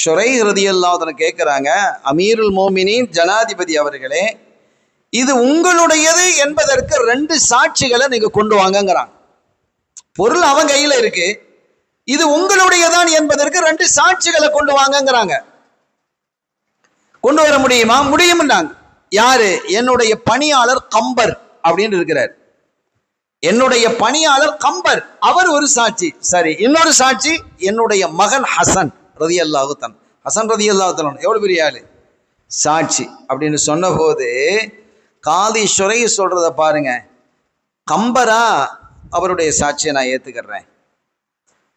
ஷுரைஹ் ரலியல்லாஹு அன்ஹு கேட்கிறாங்க, அமீருல் மோமினின் ஜனாதிபதி அவர்களே, இது உங்களுடையது என்பதற்கு ரெண்டு சாட்சிகளை நீங்க கொண்டு வாங்கங்கிறாங்க. பொருள் அவன் கையில இருக்கு, இது உங்களுடையதான் என்பதற்கு ரெண்டு சாட்சிகளை கொண்டு வாங்கங்கிறாங்க. கொண்டு வர முடியுமா? முடியும்னாங்க. யாரு? என்னுடைய பணியாளர் கம்பர் அப்படின்னு இருக்கிறார். என்னுடைய பணியாளர் கம்பர், அவர் ஒரு சாட்சி. சரி, இன்னொரு சாட்சி என்னுடைய மகன் ஹசன் ரலியல்லாஹு தஆலா. ஹசன் ரலியல்லாஹு தஆலா எவ்வளவு பெரிய ஆளு, சாட்சி அப்படின்னு சொன்ன போது காதி ஷுரைஹ் சொல்றத பாருங்க, கம்பரா அவருடைய சாட்சியை நான் ஏத்துக்கிறேன்,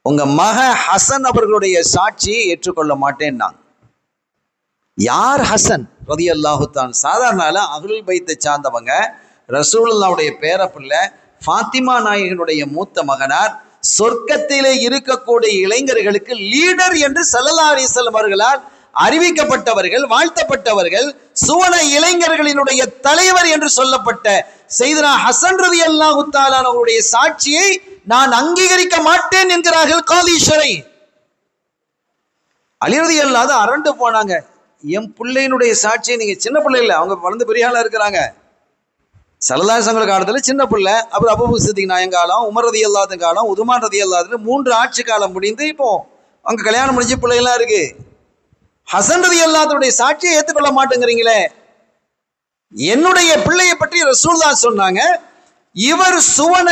உங்க மக ஹசன் அவர்களுடைய சாட்சியை ஏற்றுக்கொள்ள மாட்டேன்னாங்க. யார் ஹசன் ரலியல்லாஹு தஆலா? சாதாரண அஹ்லுல் பைத்தை சார்ந்தவங்க, ரசூலுல்லாஹ்வுடைய பேரப்பிள்ளை, ஃபாத்திமா நாயகனுடைய மூத்த மகனார், சொர்க்கத்திலே இருக்கக்கூடிய இளைஞர்களுக்கு லீடர் என்று ஸல்லல்லாஹு அலைஹி வஸல்லம் அவர்களால் அறிவிக்கப்பட்டவர்கள், வாழ்த்தப்பட்டவர்கள், சுவன இளைஞர்களினுடைய தலைவர் என்று சொல்லப்பட்ட செய்தனா ஹசன் ரலியல்லாஹு தஆலா அவருடைய சாட்சியை நான் அங்கீகரிக்க மாட்டேன் என்கிறார்கள் காதி ஷுரைஹ். அலி ரலியல்லாஹு அன்ஹு அரண்டு போனாங்க, என் பிள்ளையினுடைய சாட்சியை நீங்க, சின்ன பிள்ளை இல்லை, அவங்க வளர்ந்து பெரிய ஆளா இருக்கிறாங்க, ஸல்லல்லாஹு அலைஹி வஸல்லம் காலத்துல சின்ன பிள்ளை, அப்புறம் அபூபக்கர் சித்திக் நாயகம் காலம், உமர் ரலியல்லாஹு அன்ஹு காலம், உதுமான் ரலியல்லாஹு அன்ஹு, 3 ஆட்சி காலம் முடிந்து இப்போ அங்க கல்யாணம் முடிஞ்சு பிள்ளைகள்லாம் இருக்கு. ஹசன் ரலியல்லாஹு அன்ஹுடைய சாட்சியை ஏற்றுக்கொள்ள மாட்டேங்கிறீங்களே. என்னுடைய பிள்ளையை பற்றி ரசூலுல்லாஹ் சொன்னாங்க, இவர் சுவன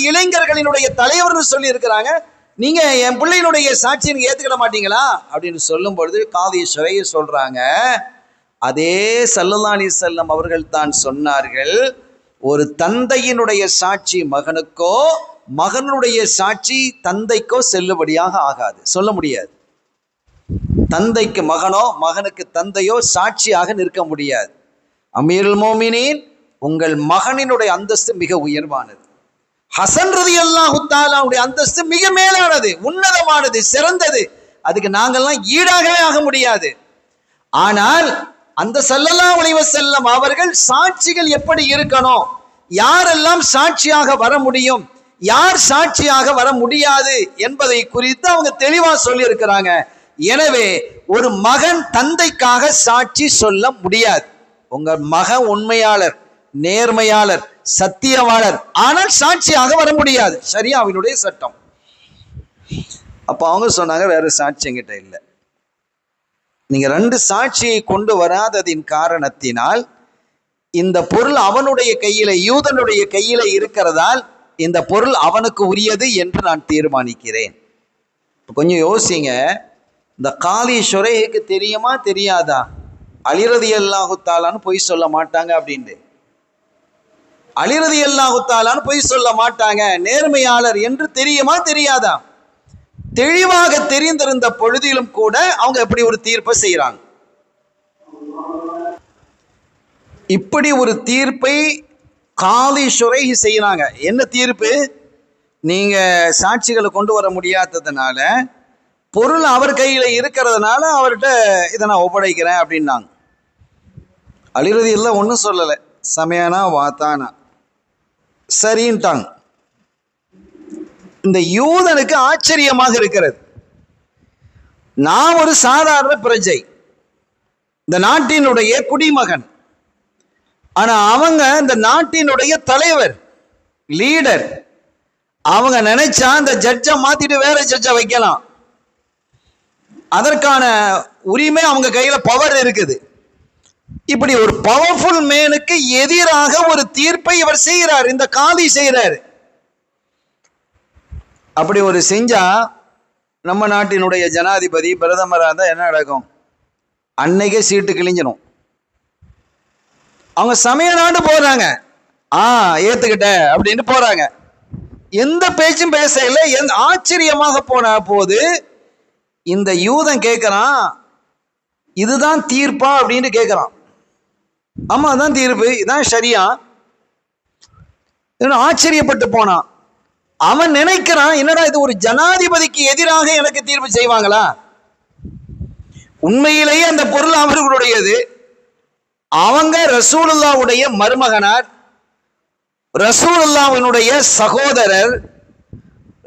இளைஞர்களினுடைய தலைவர்னு சொல்லி இருக்கிறாங்க, நீங்க என் பிள்ளையினுடைய சாட்சியை நீங்க ஏத்துக்கிட மாட்டீங்களா அப்படின்னு சொல்லும் பொழுது காதி ஷுரைஹ் சொல்றாங்க, அதே ஸல்லல்லாஹு அலைஹி வஸல்லம் அவர்கள் தான் சொன்னார்கள், ஒரு தந்தையினுடைய சாட்சி மகனுக்கோ, மகனுடைய சாட்சி தந்தைக்கோ செல்லுபடியாக ஆகாது, சொல்ல முடியாது. தந்தைக்கு மகனோ, மகனுக்கு தந்தையோ சாட்சியாக நிற்க முடியாது. அமீருல் மோமினின், உங்கள் மகனினுடைய அந்தஸ்து மிக உயர்வானது, ஹசன் ரலியல்லாஹு தஆலாவுடைய அந்தஸ்து மிக மேலானது, உன்னதமானது, சிறந்தது, அதுக்கு நாங்கள்லாம் ஈடாகவே ஆக முடியாது. ஆனால் அந்த ஸல்லல்லாஹு அலைஹி வஸல்லம் அவர்கள் சாட்சிகள் எப்படி இருக்கணும், யாரெல்லாம் சாட்சியாக வர முடியும், யார் சாட்சியாக வர முடியாது என்பதை குறித்து அவங்க தெளிவா சொல்லி இருக்கிறாங்க. எனவே ஒரு மகன் தந்தைக்காக சாட்சி சொல்ல முடியாது. உங்க மகன் உண்மையாளர், நேர்மையாளர், சத்தியவாளர், ஆனால் சாட்சியாக வர முடியாது, ஷரியாவினுடைய சட்டம். அப்ப அவங்க சொன்னாங்க வேற சாட்சி என்கிட்ட இல்லை. நீங்க 2 சாட்சியை கொண்டு வராததின் காரணத்தினால் இந்த பொருள் அவனுடைய கையில, யூதனுடைய கையில இருக்கிறதால் இந்த பொருள் அவனுக்கு உரியது என்று நான் தீர்மானிக்கிறேன். கொஞ்சம் யோசிங்க, இந்த காலி ஷுரைஹுக்கு தெரியுமா தெரியாதா அலி ரலியல்லாஹு தஆலான்னு பொய் சொல்ல மாட்டாங்க அப்படின்ட்டு? அலி ரலியல்லாஹு தஆலான்னு பொய் சொல்ல மாட்டாங்க, நேர்மையாளர் என்று தெரியுமா தெரியாதா? தெளிவாக தெரிந்திருந்த பொழுதிலும் கூட அவங்க எப்படி ஒரு தீர்ப்பை செய்யறாங்க. இப்படி ஒரு தீர்ப்பை காலி ஷுரைஹ் செய்யறாங்க. என்ன தீர்ப்பு? நீங்க சாட்சிகளை கொண்டு வர முடியாததுனால, பொருள் அவர் கையில இருக்கிறதுனால அவர்கிட்ட இதை நான் ஒப்படைக்கிறேன் அப்படின்னாங்க. அலி ரலியல்லாஹு ஒன்றும் சொல்லலை, சமயானா வாத்தானா சரின்ட்டாங்க. இந்த யூதனுக்கு ஆச்சரியமாக இருக்கிறது. நான் ஒரு சாதாரண பிரஜை, இந்த நாட்டினுடைய குடிமகன், ஆனா அவங்க இந்த நாட்டினுடைய தலைவர், லீடர். அவங்க நினைச்சா இந்த ஜட்ஜை மாத்திட்டு வேற ஜட்ஜை வைக்கலாம். அதற்கான உரிமை அவங்க கையில பவர் இருக்குது. இப்படி ஒரு பவர்ஃபுல் மேனுக்கு எதிராக ஒரு தீர்ப்பை இவர் செய்கிறார், இந்த காலி செய்கிறார். அப்படி ஒரு செஞ்சா நம்ம நாட்டினுடைய ஜனாதிபதி, பிரதமராக இருந்தால் என்ன நடக்கும்? அன்னைக்கே சீட்டு கிழிஞ்சிடும். அவங்க சமய நாடு போறாங்க, ஏத்துக்கிட்ட அப்படின்னு போறாங்க, எந்த பேச்சும் பேசல. ஆச்சரியமாக போன போது இந்த யூதன் கேட்கிறான், இதுதான் தீர்ப்பா அப்படின்னு கேட்கிறான். ஆமா அதான் தீர்ப்பு, இதான் ஷரியா. ஆச்சரியப்பட்டு போனான். அவன் நினைக்கிறான், என்னடா இது ஒரு ஜனாதிபதிக்கு எதிராக எனக்கு தீர்ப்பு செய்வாங்களா? உண்மையிலேயே அந்த பொருள் அவர்களுடையது. அவங்க ரசூலுல்லாஹ்வுடைய மருமகனார், ரசூலுல்லாஹ்வினுடைய சகோதரர்,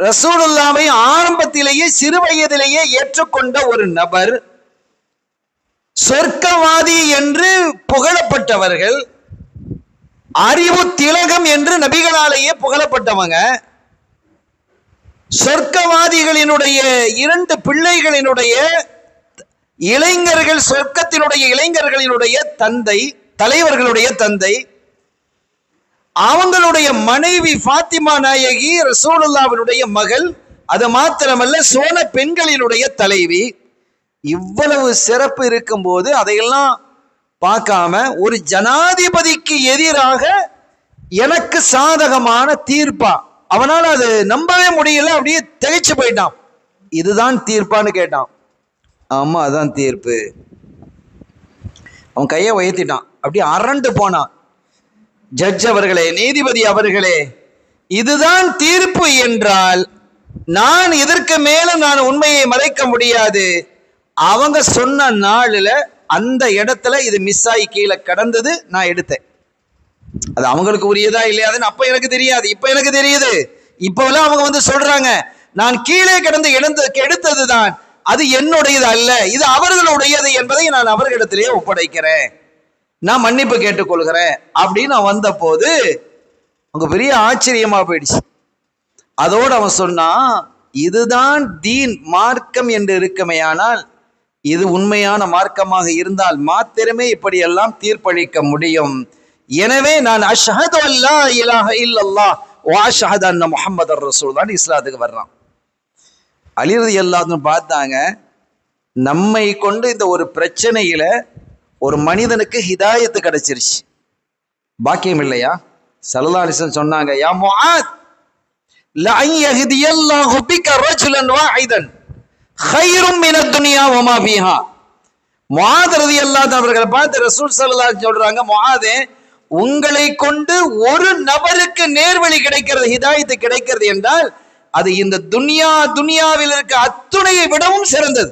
ரசூலுல்லாஹ்வை ஆரம்பத்திலேயே சிறு வயதிலேயே ஏற்றுக்கொண்ட ஒரு நபர், சொர்க்கவாதி என்று புகழப்பட்டவர்கள், அறிவு திலகம் என்று நபிகளாலேயே புகழப்பட்டவங்க, சொர்க்கவாதிகளினுடைய 2 பிள்ளைகளினுடைய இளைஞர்கள், சொர்க்கத்தினுடைய இளைஞர்களினுடைய தந்தை, தலைவர்களுடைய தந்தை, அவங்களுடைய மனைவி ஃபாத்திமா நாயகி ரசூலுல்லாஹ்வினுடைய மகள், அது மாத்திரமல்ல சோன பெண்களினுடைய தலைவி. இவ்வளவு சிறப்பு இருக்கும்போது அதையெல்லாம் பார்க்காம ஒரு ஜனாதிபதிக்கு எதிராக எனக்கு சாதகமான தீர்ப்பா, அவனால் அது நம்பவே முடியல, அப்படியே திகைச்சு போயிட்டான். இதுதான் தீர்ப்பான்னு கேட்டான். ஆமா அதான் தீர்ப்பு. அவன் கையை உயர்த்திட்டான், அப்படியே அரண்டு போனான். ஜட்ஜ் அவர்களே, நீதிபதி அவர்களே, இதுதான் தீர்ப்பு என்றால் நான் இதற்கு மேல நான் உண்மையை மறைக்க முடியாது. அவங்க சொன்ன நாளில் அந்த இடத்துல இது மிஸ் ஆகி கீழே கடந்தது, நான் எடுத்தேன். அது அவங்களுக்கு உரியதா இல்லையாதுன்னு அப்ப எனக்கு தெரியாது, இப்ப எனக்கு தெரியுது. இப்பெல்லாம் அவங்க வந்து சொல்றாங்க, நான் கீழே கிடந்து எடுத்ததுதான், அது என்னுடையது அல்ல, இது அவர்களுடையது என்பதை நான் அவர்களிடத்திலேயே ஒப்படைக்கிறேன், நான் மன்னிப்பு கேட்டுக்கொள்கிறேன் அப்படின்னு அவன் வந்த போது அவங்க பெரிய ஆச்சரியமா போயிடுச்சு. அதோடு அவன் சொன்னான், இதுதான் தீன் மார்க்கம் என்று இருக்குமேயானால், இது உண்மையான மார்க்கமாக இருந்தால் மாத்திரமே இப்படியெல்லாம் தீர்ப்பளிக்க முடியும். எனவே நான் அஷ்ஹது அல்லா இலாஹ இல்லல்லாஹ் வ அஷ்ஹது அன்ன முஹம்மதர் ரசூலுல்லாஹ் இஸ்லாத்துக்கு வர்றான். அலி ரலியல்லாஹு அன்ஹு பார்த்தாங்க, நம்மை கொண்டு இந்த ஒரு பிரச்சனையில ஒரு மனிதனுக்கு ஹிதாயத்து கிடைச்சிருச்சு, பாக்கியம் இல்லையா? ஸல்லல்லாஹு அலைஹி வஸல்லம் சொன்னாங்க, யா முஆத் லஅன் யஹ்தியல்லாஹு பிக ரஜுலன் வாஹிதன் கைரும் மினத் துன்யா வ மா ஃபீஹா. முஆத் ரலியல்லாஹு அன்ஹு அவர்களை பார்த்து ரசூல் ஸல்லல்லாஹு அலைஹி வஸல்லம் சொல்றாங்க, முஆதே, உங்களை கொண்டு ஒரு நபருக்கு நேர்வழி கிடைக்கிறது, ஹிதாயத்து கிடைக்கிறது என்றால் அது இந்த துன்யாவில் இருக்க அத்துணையை விடவும் சிறந்தது.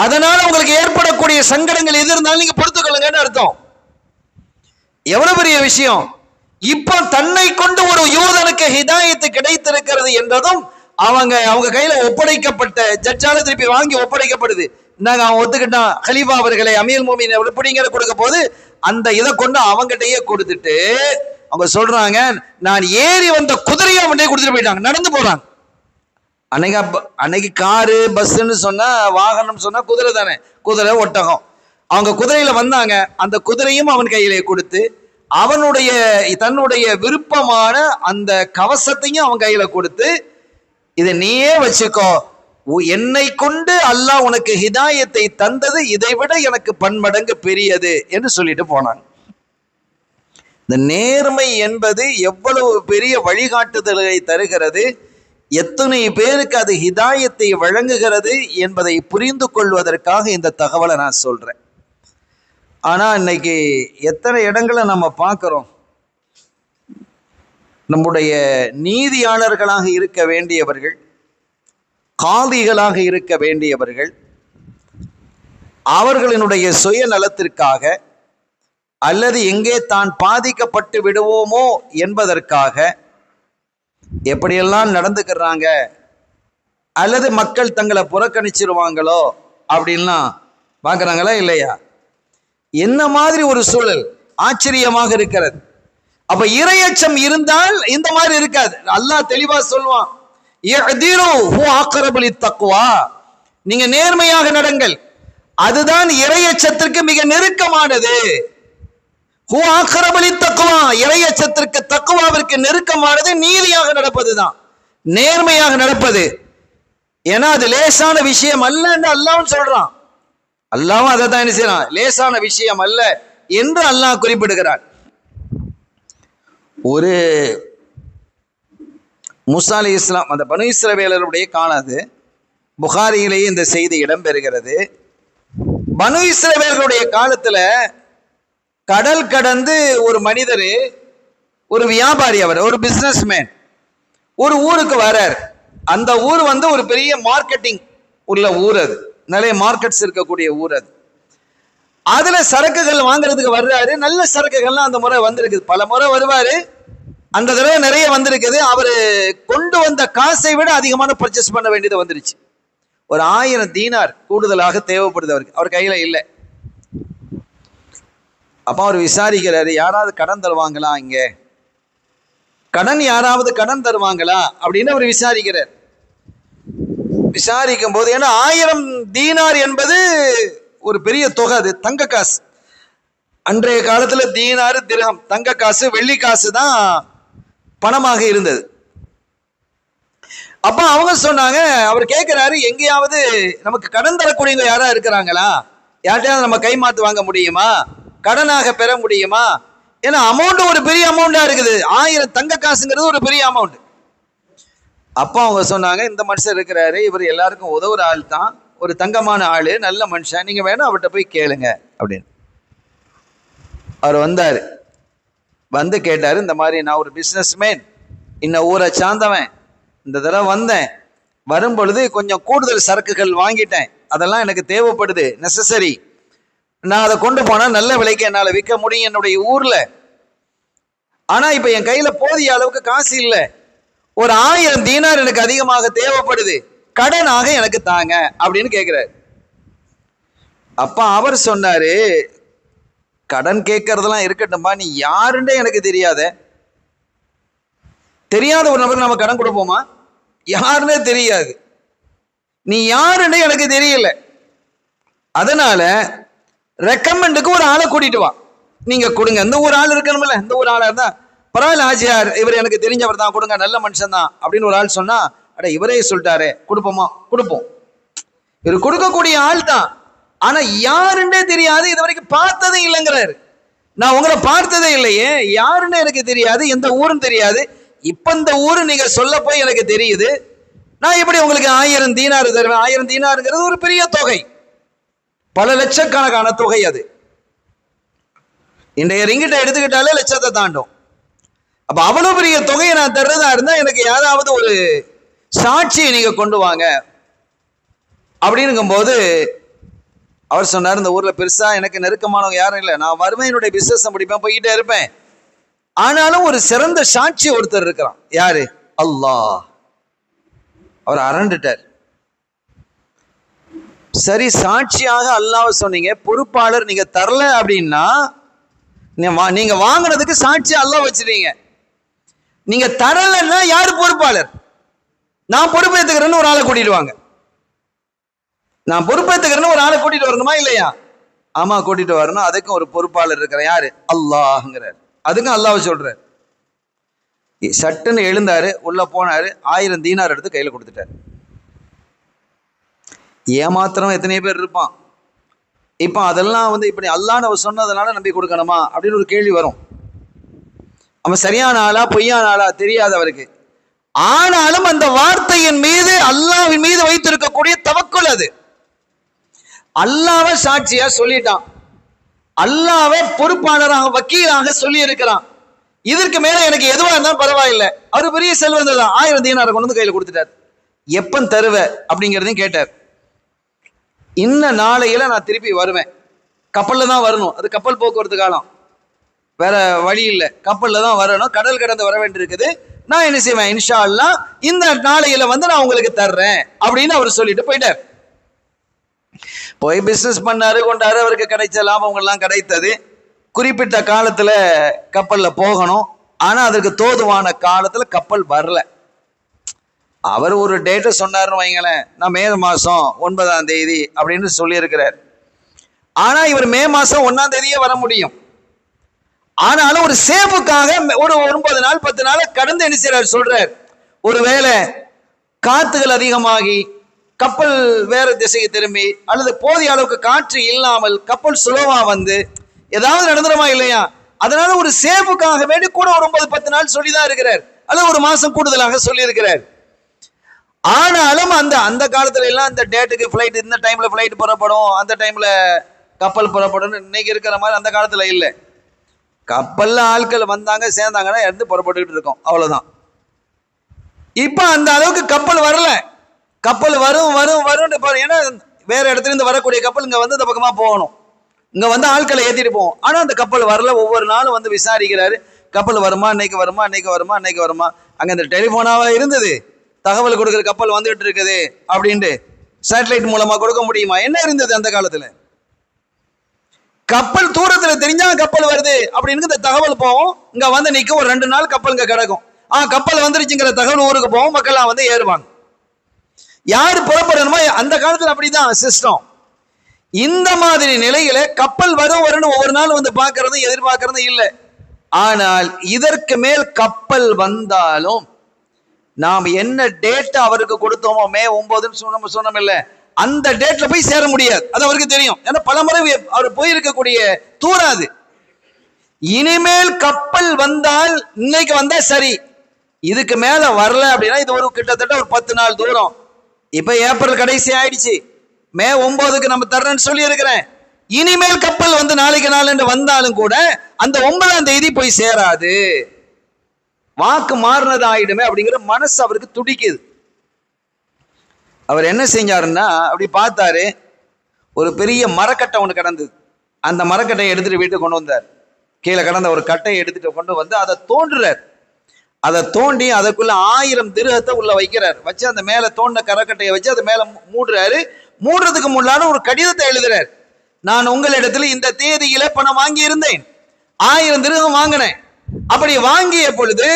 அதனால உங்களுக்கு ஏற்படக்கூடிய சங்கடங்கள் எது இருந்தாலும் நீங்க பொறுத்துக் கொள்ளுங்கன்னு அர்த்தம். எவ்வளவு பெரிய விஷயம். இப்போ தன்னை கொண்டு ஒரு யூதனுக்கு ஹிதாயத்து கிடைத்திருக்கிறது என்றதும் அவங்க கையில ஒப்படைக்கப்பட்ட ஜட்ஜால திருப்பி வாங்கி ஒப்படைக்கப்படுது. நாங்க அவன் ஒத்துக்கிட்டான், கலீஃபா அவர்களை அமீர் மோமின் எப்படிங்கிற கொடுக்க போது அந்த இதை கொண்டு அவங்ககிட்டயே கொடுத்துட்டு அவங்க சொல்றாங்க, நான் ஏறி வந்த குதிரையை அவன்கிட்ட கொடுத்துட்டு போயிட்டாங்க. நடந்து போறாங்க. அன்னைக்கு காரு பஸ்ன்னு சொன்னா வாகனம் சொன்னா குதிரை தானே, குதிரை ஒட்டகம். அவங்க குதிரையில வந்தாங்க. அந்த குதிரையும் அவன் கையிலே கொடுத்து தன்னுடைய விருப்பமான அந்த கவசத்தையும் அவன் கையில கொடுத்து, இதை நீயே வச்சுக்கோ, என்னை கொண்டு அல்லாஹ் உனக்கு ஹிதாயத்தை தந்தது இதைவிட எனக்கு பன்மடங்கு பெரியது என்று சொல்லிட்டு போனாங்க. இந்த நேர்மை என்பது எவ்வளவு பெரிய வழிகாட்டுதல்களை தருகிறது, எத்தனை பேருக்கு அது ஹிதாயத்தை வழங்குகிறது என்பதை புரிந்து கொள்வதற்காக இந்த தகவலை நான் சொல்றேன். ஆனா இன்னைக்கு எத்தனை இடங்களை நம்ம பார்க்கிறோம், நம்முடைய நீதியாளர்களாக இருக்க வேண்டியவர்கள், காதிகளாக இருக்க வேண்டியவர்கள், அவர்களினுடைய சுயநலத்திற்காக அல்லது எங்கே தான் பாதிக்கப்பட்டு விடுவோமோ என்பதற்காக எப்படியெல்லாம் நடந்துக்கிறாங்க, அல்லது மக்கள் தங்களை புறக்கணிச்சிருவாங்களோ அப்படின்லாம் பார்க்குறாங்களா இல்லையா? என்ன மாதிரி ஒரு சூழல் ஆச்சரியமாக இருக்கிறது. அப்ப இறையச்சம் இருந்தால் இந்த மாதிரி இருக்காது. அல்லாஹ் தெளிவா சொல்வான், நீங்க நேர்மையாக நடங்கள், அதுதான் இறையச்சத்திற்கு மிக நெருக்கமானது. இறையச்சத்திற்கு தக்குவாவிற்கு நெருக்கமானது நீதியாக நடப்பதுதான், நேர்மையாக நடப்பது. ஏன்னா அது லேசான விஷயம் அல்ல என்று அல்லாஹ்வும் சொல்றான். அல்லாஹ்வும் அதை தான் என்ன செய்யறான், லேசான விஷயம் அல்ல என்று அல்லாஹ் குறிப்பிடுகிறான். ஒரு மூசா அலைஹிஸ்ஸலாம், அந்த பனு இஸ்ரவேலருடைய காலது புகாரியிலேயே இந்த செய்தி இடம்பெறுகிறது. பனு இஸ்ரவேலருடைய காலத்துல கடல் கடந்து ஒரு மனிதர், ஒரு வியாபாரி, அவர் ஒரு பிசினஸ்மேன், ஒரு ஊருக்கு வர்றார். அந்த ஊர் ஒரு பெரிய மார்க்கெட்டிங் உள்ள ஊர், அது நிறைய மார்க்கெட்ஸ் இருக்கக்கூடிய ஊர். அது அதுல சரக்குகள் வாங்குறதுக்கு வர்றாரு. நல்ல சரக்குகள்லாம் அந்த முறை வந்திருக்குது, பல முறை வருவாரு, அந்த தடவை நிறைய வந்திருக்குது. அவரு கொண்டு வந்த காசை விட அதிகமான பர்ச்சேஸ் பண்ண வேண்டியது வந்துருச்சு. ஒரு 1000 தீனார் கூடுதலாக தேவைப்படுது அவருக்கு, அவர் கையில இல்லை. அப்ப அவர் விசாரிக்கிறாரு, யாராவது கடன் தருவாங்களா, இங்க கடன் யாராவது கடன் தருவாங்களா அப்படின்னு அவர் விசாரிக்கிறார். விசாரிக்கும் போது, ஏன்னா 1000 தீனார் என்பது ஒரு பெரிய தொகை, அது தங்க காசு. அன்றைய காலத்துல தீனார், திர்ஹம், தங்க காசு, வெள்ளி காசு தான் பணமாக இருந்தது. அப்ப அவங்க சொன்னாங்க, அவர் கேட்கிறாரு, எங்கேயாவது நமக்கு கடன் தரக்கூடியவங்க யாரா இருக்கிறாங்களா, யார்கிட்டயாவது நம்ம கைமாத்து வாங்க முடியுமா, கடனாக பெற முடியுமா? ஏன்னா அமௌண்ட் ஒரு பெரிய அமௌண்டா இருக்குது, 1000 தங்க காசுங்கிறது ஒரு பெரிய அமௌண்ட். அப்போ அவங்க சொன்னாங்க, இந்த மனுஷன் இருக்கிறாரு, இவர் எல்லாருக்கும் உதவுற ஆள் தான், ஒரு தங்கமான ஆளு, நல்ல மனுஷன், நீங்க வேணா அவர்கிட்ட போய் கேளுங்க அப்படின்னு. அவர் வந்தாரு, வந்து கேட்டாரு, இந்த மாதிரி நான் ஒரு பிசினஸ்மேன், இன்ன ஊரை சார்ந்தவன், இந்த தடவை வந்தேன், வரும் பொழுது கொஞ்சம் கூடுதல் சரக்குகள் வாங்கிட்டேன், அதெல்லாம் எனக்கு தேவைப்படுது, நெசசரி, நான் அதை கொண்டு போனா நல்ல விலைக்கு என்னால விற்க முடியும் என்னுடைய ஊர்ல. ஆனா இப்ப என் கையில போதிய அளவுக்கு காசு இல்லை, ஒரு 1000 தீனார் எனக்கு அதிகமாக தேவைப்படுது, கடனாக எனக்கு தாங்க அப்படின்னு கேட்கிறாரு. அப்ப அவர் சொன்னாரு, கடன் கேட்கறதெல்லாம் இருக்கட்டும்பா, நீ யாருன்னே எனக்கு தெரியாத ஒரு நபருக்கு நம்ம கடன் கொடுப்போமா? யாருன்னே தெரியாது, நீ யாருன்னே எனக்கு தெரியல, அதனால ரெக்கமெண்டுக்கு ஒரு ஆளை கூட்டிட்டு வா, நீங்க கொடுங்க. இந்த ஒரு ஆள் இருக்கணும்ல, இந்த ஒரு ஆளா இருந்தா பரவாயில்ல, ஆச்சியார் இவர் எனக்கு தெரிஞ்சவர் தான், கொடுங்க, நல்ல மனுஷன் தான் அப்படின்னு ஒரு ஆள் சொன்னா, அட இவரே சொல்லிட்டாரு கொடுப்போமா, கொடுப்போம். இவர் கொடுக்கக்கூடிய ஆள் தான், ஆனா யாருன்னே தெரியாது, இது வரைக்கும் பார்த்ததே இல்லைங்கிறாரு. நான் உங்களை பார்த்ததே இல்லையே, யாருன்னு எனக்கு தெரியாது, எந்த ஊருன்னு தெரியாது, இப்ப இந்த ஊரு நீங்க சொல்ல போய் எனக்கு தெரியுது, நான் எப்படி உங்களுக்கு 1000 தீனார் தருவேன்? 1000 தீனாருங்கிறது ஒரு பெரிய தொகை, பல லட்சக்கணக்கான தொகை. அது இன்றைய ரிங்கிட்ட எடுத்துக்கிட்டாலே லட்சத்தை தாண்டும். அப்ப அவ்வளவு பெரிய தொகையை நான் தர்றதா இருந்தா எனக்கு யாராவது ஒரு சாட்சியை நீங்க கொண்டு வாங்க அப்படின்னும் போது அவர் சொன்னார், இந்த ஊர்ல பெருசா எனக்கு நெருக்கமானவங்க யாரும் இல்லை, நான் வருவேன், என்னுடைய பிசினஸ் முடிப்பேன், போய்கிட்டே இருப்பேன். ஆனாலும் ஒரு சிறந்த சாட்சி ஒருத்தர் இருக்கிறான். யாரு? அல்லாஹ். அவர் அரண்டுட்டார். சரி, சாட்சியாக அல்லாஹ் சொன்னீங்க, பொறுப்பாளர் நீங்க தரல அப்படின்னா நீங்க வாங்கினதுக்கு சாட்சி அல்லாஹ் வச்சிருக்கீங்க, நீங்க தரலன்னா யாரு பொறுப்பாளர்? நான் பொறுப்பேற்றுக்கிறேன்னு ஒரு ஆளை கூட்டிட்டு வாங்க. நான் பொறுப்பேற்றுக்கிறேன்னு ஒரு ஆளை கூட்டிட்டு வரணுமா இல்லையா? ஆமா, கூட்டிட்டு வரணும். அதுக்கும் ஒரு பொறுப்பாளர் இருக்கிற. யாரு? அல்லாஹ்ங்கிறார். அதுக்கும் அல்லாஹ் சொல்றாரு. சட்டுன்னு எழுந்தாரு, உள்ள போனாரு, 1000 தீனார் எடுத்து கையில கொடுத்துட்டாரு. ஏமாத்திரம் எத்தனை பேர் இருப்பான். இப்ப அதெல்லாம் இப்படி அல்லாஹ் சொன்னதுனால நம்பி கொடுக்கணுமா அப்படின்னு ஒரு கேள்வி வரும். அவன் சரியான ஆளா பொய்யான ஆளா தெரியாது அவருக்கு. ஆனாலும் அந்த வார்த்தையின் மீது, அல்லாஹ்வின் மீது வைத்திருக்கக்கூடிய தவக்குல் அது. அல்லாஹ்வை சாட்சியா சொல்லிட்டான், அல்லாஹ்வை பொறுப்பாளராக வக்கீலாக சொல்லி இருக்கிறான். இதற்கு மேல எனக்கு எதுவா இருந்தாலும் பரவாயில்லை. அவர் பெரிய செல்வந்தர் தான். 1000 தீனாரை கொண்டு வந்து கையில கொடுத்துட்டார். எப்ப தருவ அப்படிங்கிறதையும் கேட்டார். இன்ன நாளையில நான் திருப்பி வருவேன், கப்பல்ல தான் வரணும், அது கப்பல் போக்குவரத்து காலம், வேற வழி இல்லை, கப்பல்ல தான் வரணும், கடல் கடந்து வர வேண்டியிருக்குது. நான் என்ன செய்வேன், இன்ஷா அல்லாஹ் இந்த நாளையில நான் உங்களுக்கு தர்றேன் அப்படின்னு அவர் சொல்லிட்டு போயிட்டார். போய் பிசினஸ் பண்ணாரு, கொண்டாரு, அவருக்கு கிடைச்ச லாபம் எல்லாம் கிடைத்தது. குறிப்பிட்ட காலத்துல கப்பல்ல போகணும். ஆனா அதற்கு தோதுவான காலத்துல கப்பல் வரல. அவர் ஒரு டேட்டை சொன்னாருன்னு வைங்களேன், நான் மே மாசம் 9ஆம் தேதி அப்படின்னு சொல்லியிருக்கிறார். ஆனா இவர் மே மாசம் 1ஆம் தேதியே வர முடியும். ஆனாலும் ஒரு சேஃபுக்காக ஒரு 9 நாள் 10 நாள் கடந்து என்ன செய்றார் சொல்றார். ஒருவேளை காத்துகள் அதிகமாகி கப்பல் வேற திசையை திரும்பி, அல்லது போதிய அளவுக்கு காற்று இல்லாமல் கப்பல் சுலவா ஏதாவது நடந்துருமா இல்லையா, அதனால ஒரு சேஃபுக்காக வேண்டி கூட ஒரு 9-10 நாள் சொல்லிதான் இருக்கிறார், அல்லது ஒரு மாசம் கூடுதலாக சொல்லி இருக்கிறார். ஆனாலும் அந்த காலத்துல எல்லாம் இந்த டேட்டுக்கு ஃபிளைட், இந்த டைம்ல ஃபிளைட் புறப்படும், அந்த டைம்ல கப்பல் புறப்படும், இன்னைக்கு இருக்கிற மாதிரி அந்த காலத்துல இல்லை. கப்பல்ல ஆட்கள் வந்தாங்க சேர்ந்தாங்கன்னா இருந்து புறப்பட்டுக்கிட்டு இருக்கோம், அவ்வளவுதான். இப்ப அந்த அளவுக்கு கப்பல் வரல. கப்பல் வரும் வரும் வரும், ஏன்னா வேற இடத்துல இருந்து வரக்கூடிய கப்பல் இங்க இந்த பக்கமா போகணும், இங்க ஆட்களை ஏத்திட்டு போவோம். ஆனா அந்த கப்பல் வரல. ஒவ்வொரு நாளும் விசாரிக்கிறாரு, கப்பல் வருமா, இன்னைக்கு வருமா, இன்னைக்கு வருமா, இன்னைக்கு வருமா. அங்க இந்த டெலிபோனாவா இருந்தது, தகவல் கொடுக்குற கப்பல் வந்துட்டு இருக்குது அப்படின்ட்டு சேட்டலைட் மூலமா கொடுக்க முடியுமா? என்ன இருந்தது அந்த காலத்துல? கப்பல் தூரத்துல தெரிஞ்சா கப்பல் வருது அப்படின்னு இந்த தகவல் போவோம், இங்க நிக்க ஒரு 2 நாள் கப்பல் இங்க கிடக்கும். கப்பல் வந்துருச்சுங்கிற தகவல் ஊருக்கு போவோம், மக்கள்லாம் ஏறுவாங்க. யாரு புறப்படணுமோ அந்த காலத்துல அப்படிதான் சிஸ்டம். இந்த மாதிரி நிலையில கப்பல் வரும்னு ஒவ்வொரு நாள் பாக்குறதும் எதிர்பார்க்கறதும் இல்லை. ஆனால் இதற்கு மேல் கப்பல் வந்தாலும் நாம் என்ன டேட் அவருக்கு கொடுத்தோமோ, மே 9 சொன்னோம் இல்ல, அந்த டேட்ல போய் சேர முடியாது. அது அவருக்கு தெரியும். ஏன்னா பலமுறை அவர் போயிருக்கக்கூடிய தூராது. இனிமேல் கப்பல் வந்தால் இன்னைக்கு வந்தா சரி, இதுக்கு மேல வரல அப்படின்னா இது ஒரு கிட்டத்தட்ட ஒரு 10 நாள் தூரம். இப்ப ஏப்ரல் கடைசி ஆயிடுச்சு, மே 9க்கு நம்ம தர்றேன்னு சொல்லி இருக்கிறேன். இனிமேல் கப்பல் நாளைக்கு நாள் என்று வந்தாலும் கூட அந்த 9ஆம் தேதி போய் சேராது, வாக்கு மாறினது ஆயிடுமே அப்படிங்கிற மனசு அவருக்கு துடிக்குது. அவர் என்ன செஞ்சாருன்னா, அப்படி பார்த்தாரு, ஒரு பெரிய மரக்கட்டை ஒன்று கிடந்தது. அந்த மரக்கட்டையை எடுத்துட்டு வீட்டுக்கு கொண்டு வந்தார். கீழே கிடந்த ஒரு கட்டையை எடுத்துட்டு கொண்டு அதை தோன்றுறார். அதை தோண்டி அதுக்குள்ள 1000 திரகத்தை உள்ள வைக்கிறார். வச்சு அந்த மேல தோண்ட கரக்கட்டையை வச்சு அது மேல மூடுறாரு. மூடுறதுக்கு முன்னால ஒரு கடிதத்தை எழுதுறார். நான் உங்களிடத்துல இந்த தேதியில பணம் வாங்கி இருந்தேன், 1000 திரகம் வாங்கினேன். அப்படி வாங்கிய பொழுது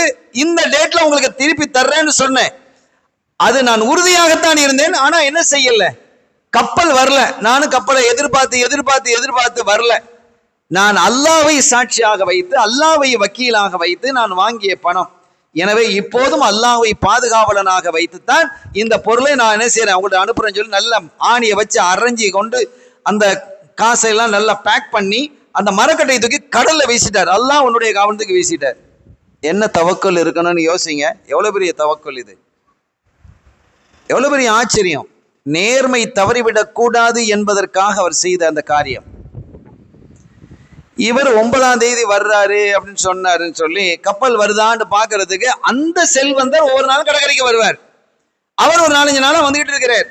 இந்த டேட்ல உங்களுக்கு திருப்பி தர்றேன்னு சொன்னேன். அது நான் உறுதியாகத்தான் இருந்தேன். ஆனா என்ன செய்யல, கப்பல் வரல. நானும் கப்பலை எதிர்பார்த்து வரல. நான் அல்லாஹ்வை சாட்சியாக வைத்து, அல்லாஹ்வை வக்கீலாக வைத்து நான் வாங்கிய பணம். எனவே இப்போதும் அல்லாஹ்வை பாதுகாவலனாக வைத்துத்தான் இந்த பொருளை நான் என்ன செய்யறேன், அவங்கள்ட்ட அனுப்புறேன்னு சொல்லி நல்ல ஆணியை வச்சு அரைஞ்சி கொண்டு அந்த காசையெல்லாம் நல்லா பேக் பண்ணி அந்த மரக்கட்டையை தூக்கி கடல்ல வீசிட்டார். அல்லாஹ் உன்னுடைய கவனத்துக்கு வீசிட்டார். என்ன தவக்கல் இருக்கணும்னு யோசிங்க. எவ்வளவு பெரிய தவக்கல் இது, எவ்வளவு பெரிய ஆச்சரியம். நேர்மை தவறிவிடக் கூடாது என்பதற்காக அவர் செய்த அந்த காரியம். இவர் 9ஆம் தேதி வர்றாரு அப்படின்னு சொன்னாருன்னு சொல்லி கப்பல் வருதான்னு பாக்குறதுக்கு அந்த செல்வந்தர் ஒவ்வொரு நாளும் கடற்கரைக்கு வருவார். அவர் ஒரு 4-5 நாளா வந்துகிட்டு இருக்கிறார்.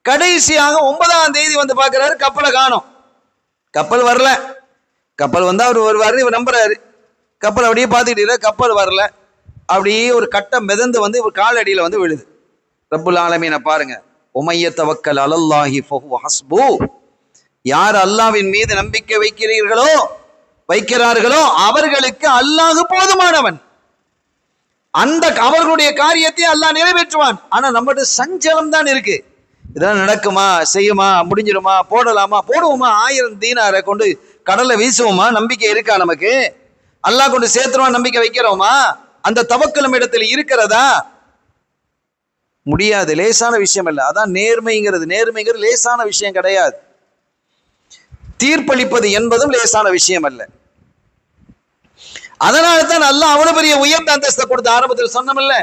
கடைசியாக 9ஆம் தேதி வந்து பார்க்கிறாரு, கப்பலை காணோம். கப்பல் வரல. கப்பல் வந்தா அவர் வருவாரு, இவர் நம்புறாரு. கப்பல் அப்படியே பார்த்துக்கிட்டு கப்பல் வரல. அப்படியே ஒரு கட்டம் மிதந்து வந்து இவர் காலடியில் வந்து விழுது. ரப்புல் ஆலமீனை பாருங்க, உமைய தவக்கல் அலல்லாஹி ஃபஹுவ ஹஸ்பு. யார் அல்லாஹ்வின் மீது நம்பிக்கை வைக்கிறார்களோ அவர்களுக்கு அல்லாஹ் போதுமானவன். அந்த அவர்களுடைய காரியத்தை அல்லாஹ் நிறைவேற்றுவான். ஆனா நம்மகிட்ட சஞ்சலம் தான் இருக்கு. இதெல்லாம் நடக்குமா, செய்யுமா, முடிஞ்சிருமா, போடுவோமா, 1000 தீனாரை கொண்டு கடல்ல வீசுவோமா, நம்பிக்கை இருக்கா நமக்கு? அல்லாஹ் கொண்டு சேர்த்துருவான், நம்பிக்கை வைக்கிறோமா? அந்த தவக்கலும் இடத்துல இருக்கிறதா? முடியாது. லேசான விஷயம் இல்லை. அதான் நேர்மைங்கிறது லேசான விஷயம் கிடையாது. தீர்ப்பளிப்பது என்பதும் லேசான விஷயம் அல்ல. அதனால தான் அல்லாஹ் அவ்வளவு பெரிய உயர்ந்த அந்தஸ்தை கொடுத்த. ஆரம்பத்தில் சொன்னமில்ல,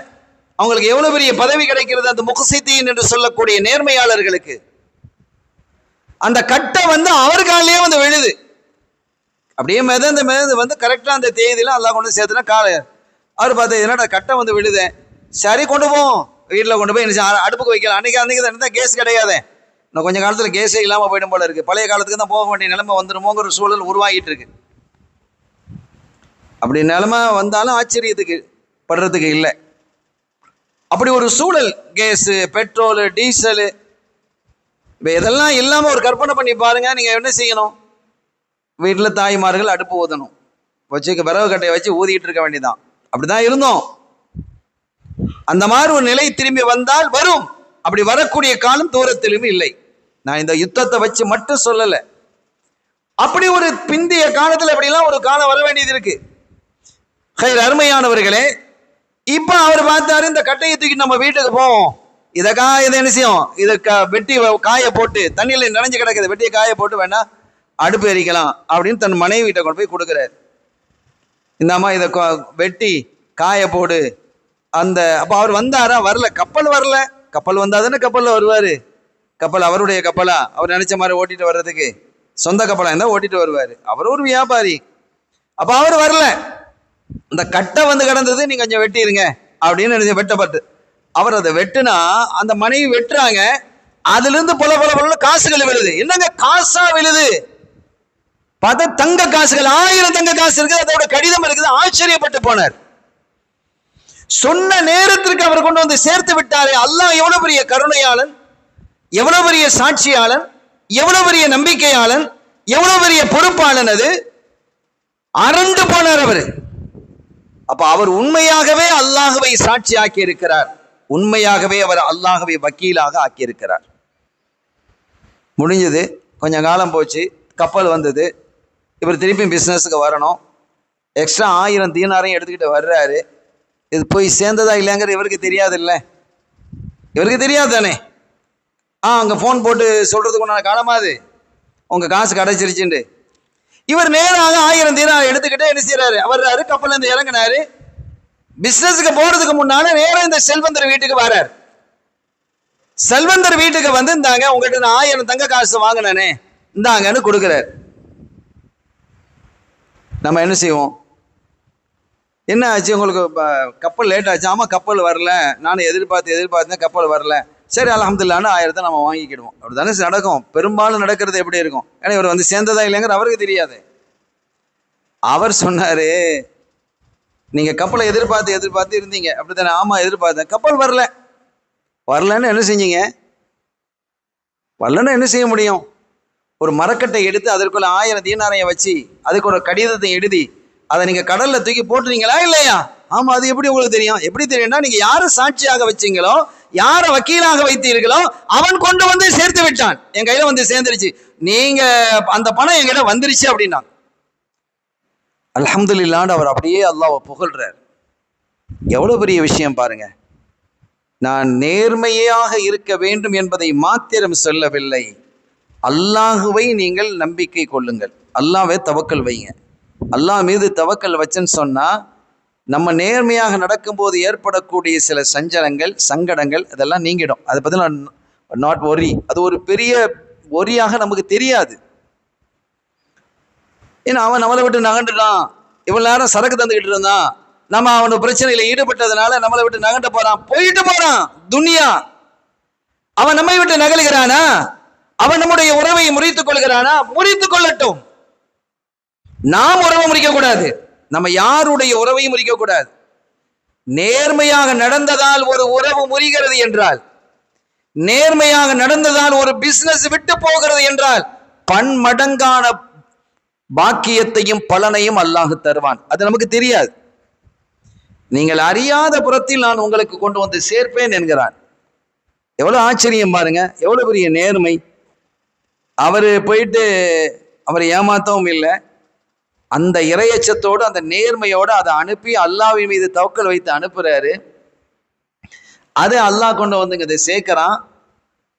அவங்களுக்கு எவ்வளவு பெரிய பதவி கிடைக்கிறது, அந்த முக்ஸிதீன் என்று சொல்லக்கூடிய நேர்மையாளர்களுக்கு. அந்த கட்டை வந்து அவர் காலையே வந்து விழுது. அப்படியே மிதந்து வந்து கரெக்டா அந்த தேதியில அல்லாஹ் கொண்டு சேர்த்துனா காலை அவர் பார்த்து, என்னடா கட்டை வந்து விழுதேன், சரி கொண்டு போவோம், வீட்டில் கொண்டு போய் அடுப்புக்கு வைக்கலாம். அன்னைக்கு தான் கேஸ் கிடையாது. இன்னும் கொஞ்சம் காலத்தில் கேஸே இல்லாமல் போயிடும் போல இருக்கு. பழைய காலத்துக்கு தான் போக வேண்டிய நிலைமை வந்துடுமோங்கிற சூழல் உருவாகிட்டு இருக்கு. அப்படி நிலைமை வந்தாலும் ஆச்சரியத்துக்கு படுறதுக்கு இல்லை. அப்படி ஒரு சூழல், கேஸு, பெட்ரோலு, டீசலு, இப்போ இதெல்லாம் இல்லாமல் ஒரு கற்பனை பண்ணி பாருங்க. நீங்கள் என்ன செய்யணும்? வீட்டில் தாய்மார்கள் அடுப்பு ஊதணும், வச்சு விறகு கட்டையை வச்சு ஊதிட்டு இருக்க வேண்டியதான். அப்படிதான் இருந்தோம். அந்த மாதிரி ஒரு நிலை திரும்பி வந்தால் வரும். அப்படி வரக்கூடிய காலம் தூரத்திலும் இல்லை. நான் இந்த யுத்தத்தை வச்சு மட்டும் சொல்லலை. அப்படி ஒரு பிந்திய காலத்தில் அப்படிலாம் ஒரு காலம் வர வேண்டியது இருக்கு. அருமையானவர்களே, இப்ப அவர் பார்த்தாரு, இந்த கட்டையை தூக்கி நம்ம வீட்டுக்கு போவோம், இதை என்ன செய்யும், இதை வெட்டி காய போட்டு, தண்ணியில நனைஞ்சு கிடக்குது, வெட்டியை காய போட்டு வேணா அடுப்பு எரிக்கலாம் அப்படின்னு தன் மனைவி வீட்டை கொண்டு போய் கொடுக்குறாரு. இந்தம்மா இதை வெட்டி காய போடு. அப்ப அவர் வந்தாரா? வரல. கப்பல் வரல. கப்பல் வந்தாதானே கப்பல்ல வருவாரு. கப்பல் அவருடைய கப்பலா? அவர் நினைச்ச மாதிரி ஓட்டிட்டு வர்றதுக்கு சொந்த கப்பலா இருந்தா ஓட்டிட்டு வருவாரு. அவர் ஒரு வியாபாரி. அப்ப அவர் வரல. அந்த கட்டை வந்து கிடந்தது, நீங்க கொஞ்சம் வெட்டிடுங்க அப்படின்னு வெட்டப்பட்டு அவர் அதை வெட்டுனா, அந்த மனைவி வெட்டுறாங்க, அதுல இருந்து பல காசுகள் விழுது. என்னங்க காசா விழுது? தங்க காசுகள், 1000 தங்க காசு இருக்குது, அதோட கடிதம் இருக்குது. ஆச்சரியப்பட்டு போனார். சொன்ன நேரத்திற்கு அவர் கொண்டு வந்து சேர்த்து விட்டாரே. அல்லாஹ் எவ்வளவு பெரிய கருணையாளன், எவ்வளவு பெரிய சாட்சியாளன், எவ்வளவு பெரிய நம்பிக்கையாளன், எவ்வளவு பெரிய பொறுப்பாளன். அது அரண்டு போனார் அவரு. அப்ப அவர் உண்மையாகவே அல்லாஹ்வை சாட்சி ஆக்கி இருக்கிறார். உண்மையாகவே அவர் அல்லாஹ்வை வக்கீலாக ஆக்கி இருக்கிறார். முடிஞ்சது. கொஞ்சம் காலம் போச்சு, கப்பல் வந்தது. இவர் திருப்பி பிசினஸுக்கு வரணும். எக்ஸ்ட்ரா 1000 தீனாரையும் எடுத்துக்கிட்டு வர்றாரு. இது போய் சேர்ந்ததா இல்லையாங்கிற இவருக்கு தெரியாது. இல்லை, இவருக்கு தெரியாது தானே. அங்க போன் போட்டு சொல்றதுக்கு உண்டான காலமாது, உங்க காசு கிடைச்சிருச்சுண்டு. இவர் நேராக 1000 தீனாரை எடுத்துக்கிட்டு என்ன செய்யறாரு, வர்றாரு, கப்பல்ல இருந்து இறங்கினாரு. பிசினஸுக்கு போறதுக்கு முன்னால நேரம் இந்த செல்வந்தர் வீட்டுக்கு வர்றாரு. செல்வந்தர் வீட்டுக்கு வந்து, இந்தாங்க உங்ககிட்ட நான் 1000 தங்க காசு வாங்கினே, இந்தாங்கன்னு கொடுக்குறாரு. நம்ம என்ன செய்வோம்? என்ன ஆச்சு உங்களுக்கு, கப்பல் லேட் ஆச்சு? ஆமா, கப்பல் வரல, நானும் எதிர்பார்த்தேன், கப்பல் வரல. சரி, அல்ஹம்துலில்லாஹ்னு 1000 நம்ம வாங்கிக்கிடுவோம். அப்படித்தானே நடக்கும். பெரும்பாலும் நடக்கிறது எப்படி இருக்கும்? ஏன்னா இவர் வந்து சேர்ந்ததா இல்லைங்கிற அவருக்கு தெரியாது. அவர் சொன்னாரு, நீங்க கப்பலை எதிர்பார்த்து இருந்தீங்க, அப்படித்தானே? ஆமா, எதிர்பார்த்தேன். கப்பல் வரலன்னு என்ன செஞ்சீங்க? வரலன்னு என்ன செய்ய முடியும்? ஒரு மரக்கட்டை எடுத்து அதற்குள்ள 1000 தீனாரையை வச்சு அதுக்கு ஒரு கடிதத்தை எழுதி அதை நீங்க கடல்ல தூக்கி போட்டுறீங்களா இல்லையா? ஆமா. அது எப்படி உங்களுக்கு தெரியும்? எப்படி தெரியும்னா, நீங்க யாரை சாட்சியாக வச்சீங்களோ, யாரை வக்கீலாக வைத்தீர்களோ அவன் கொண்டு வந்து சேர்த்து விட்டான். என் கையில வந்து சேர்ந்துருச்சு, நீங்க அந்த பணம் என்கிட்ட வந்துருச்சு அப்படின்னா. அல்ஹம்துலில்லாஹ். அவர் அப்படியே அல்லாஹ்வை புகழ்றார். எவ்வளவு பெரிய விஷயம் பாருங்க. நான் நேர்மையாக இருக்க வேண்டும் என்பதை மாத்திரம் சொல்லவில்லை, அல்லாஹுவை நீங்கள் நம்பிக்கை கொள்ளுங்கள், அல்லாஹ்வை தவக்கல் வைங்க. அல்லாஹ் மீது தவக்கல் வச்சன்னு சொன்னா, நம்ம நேர்மையாக நடக்கும்போது ஏற்படக்கூடிய சில சஞ்சலங்கள், சங்கடங்கள் இதெல்லாம் நீங்கிடும். அதை பத்தி நாட் ஒரி. அது ஒரு பெரிய ஒரியாக நமக்கு தெரியாது. ஏன்னா அவன் நம்மளை விட்டு நகண்டுட்டான், இவ்வளவு நேரம் சரக்கு தந்துக்கிட்டு இருந்தான், நம்ம அவனோட பிரச்சனையில ஈடுபட்டதுனால நம்மளை விட்டு நகண்டு போறான், போயிட்டு போறான். துனியா அவன் நம்மை விட்டு நகலுகிறானா? அவன் நம்முடைய உறவை முறித்துக் கொள்கிறானா? முறித்துக் கொள்ளட்டும். நாம் உறவை முறிக்க கூடாது. நம்ம யாருடைய உறவையும் முறிக்க கூடாது. நேர்மையாக நடந்ததால் ஒரு உறவு முறிகிறது என்றால், நேர்மையாக நடந்ததால் ஒரு பிசினஸ் விட்டு போகிறது என்றால், பன்மடங்கான பாக்கியத்தையும் பலனையும் அல்லாஹ் தருவான். அது நமக்கு தெரியாது. நீங்கள் அறியாத புறத்தில் நான் உங்களுக்கு கொண்டு வந்து சேர்ப்பேன் என்கிறான். எவ்வளவு ஆச்சரியம் பாருங்க, எவ்வளவு பெரிய நேர்மை. அவரு போயிட்டு அவரை ஏமாத்தவும் இல்லை, அந்த இறையச்சத்தோடு அந்த நேர்மையோடு அதை அனுப்பி அல்லாஹ்வின் மீது தவக்கல் வைத்து அனுப்புறாரு. அது அல்லாஹ் கொண்டு வந்து இதை சேர்க்கிறான்.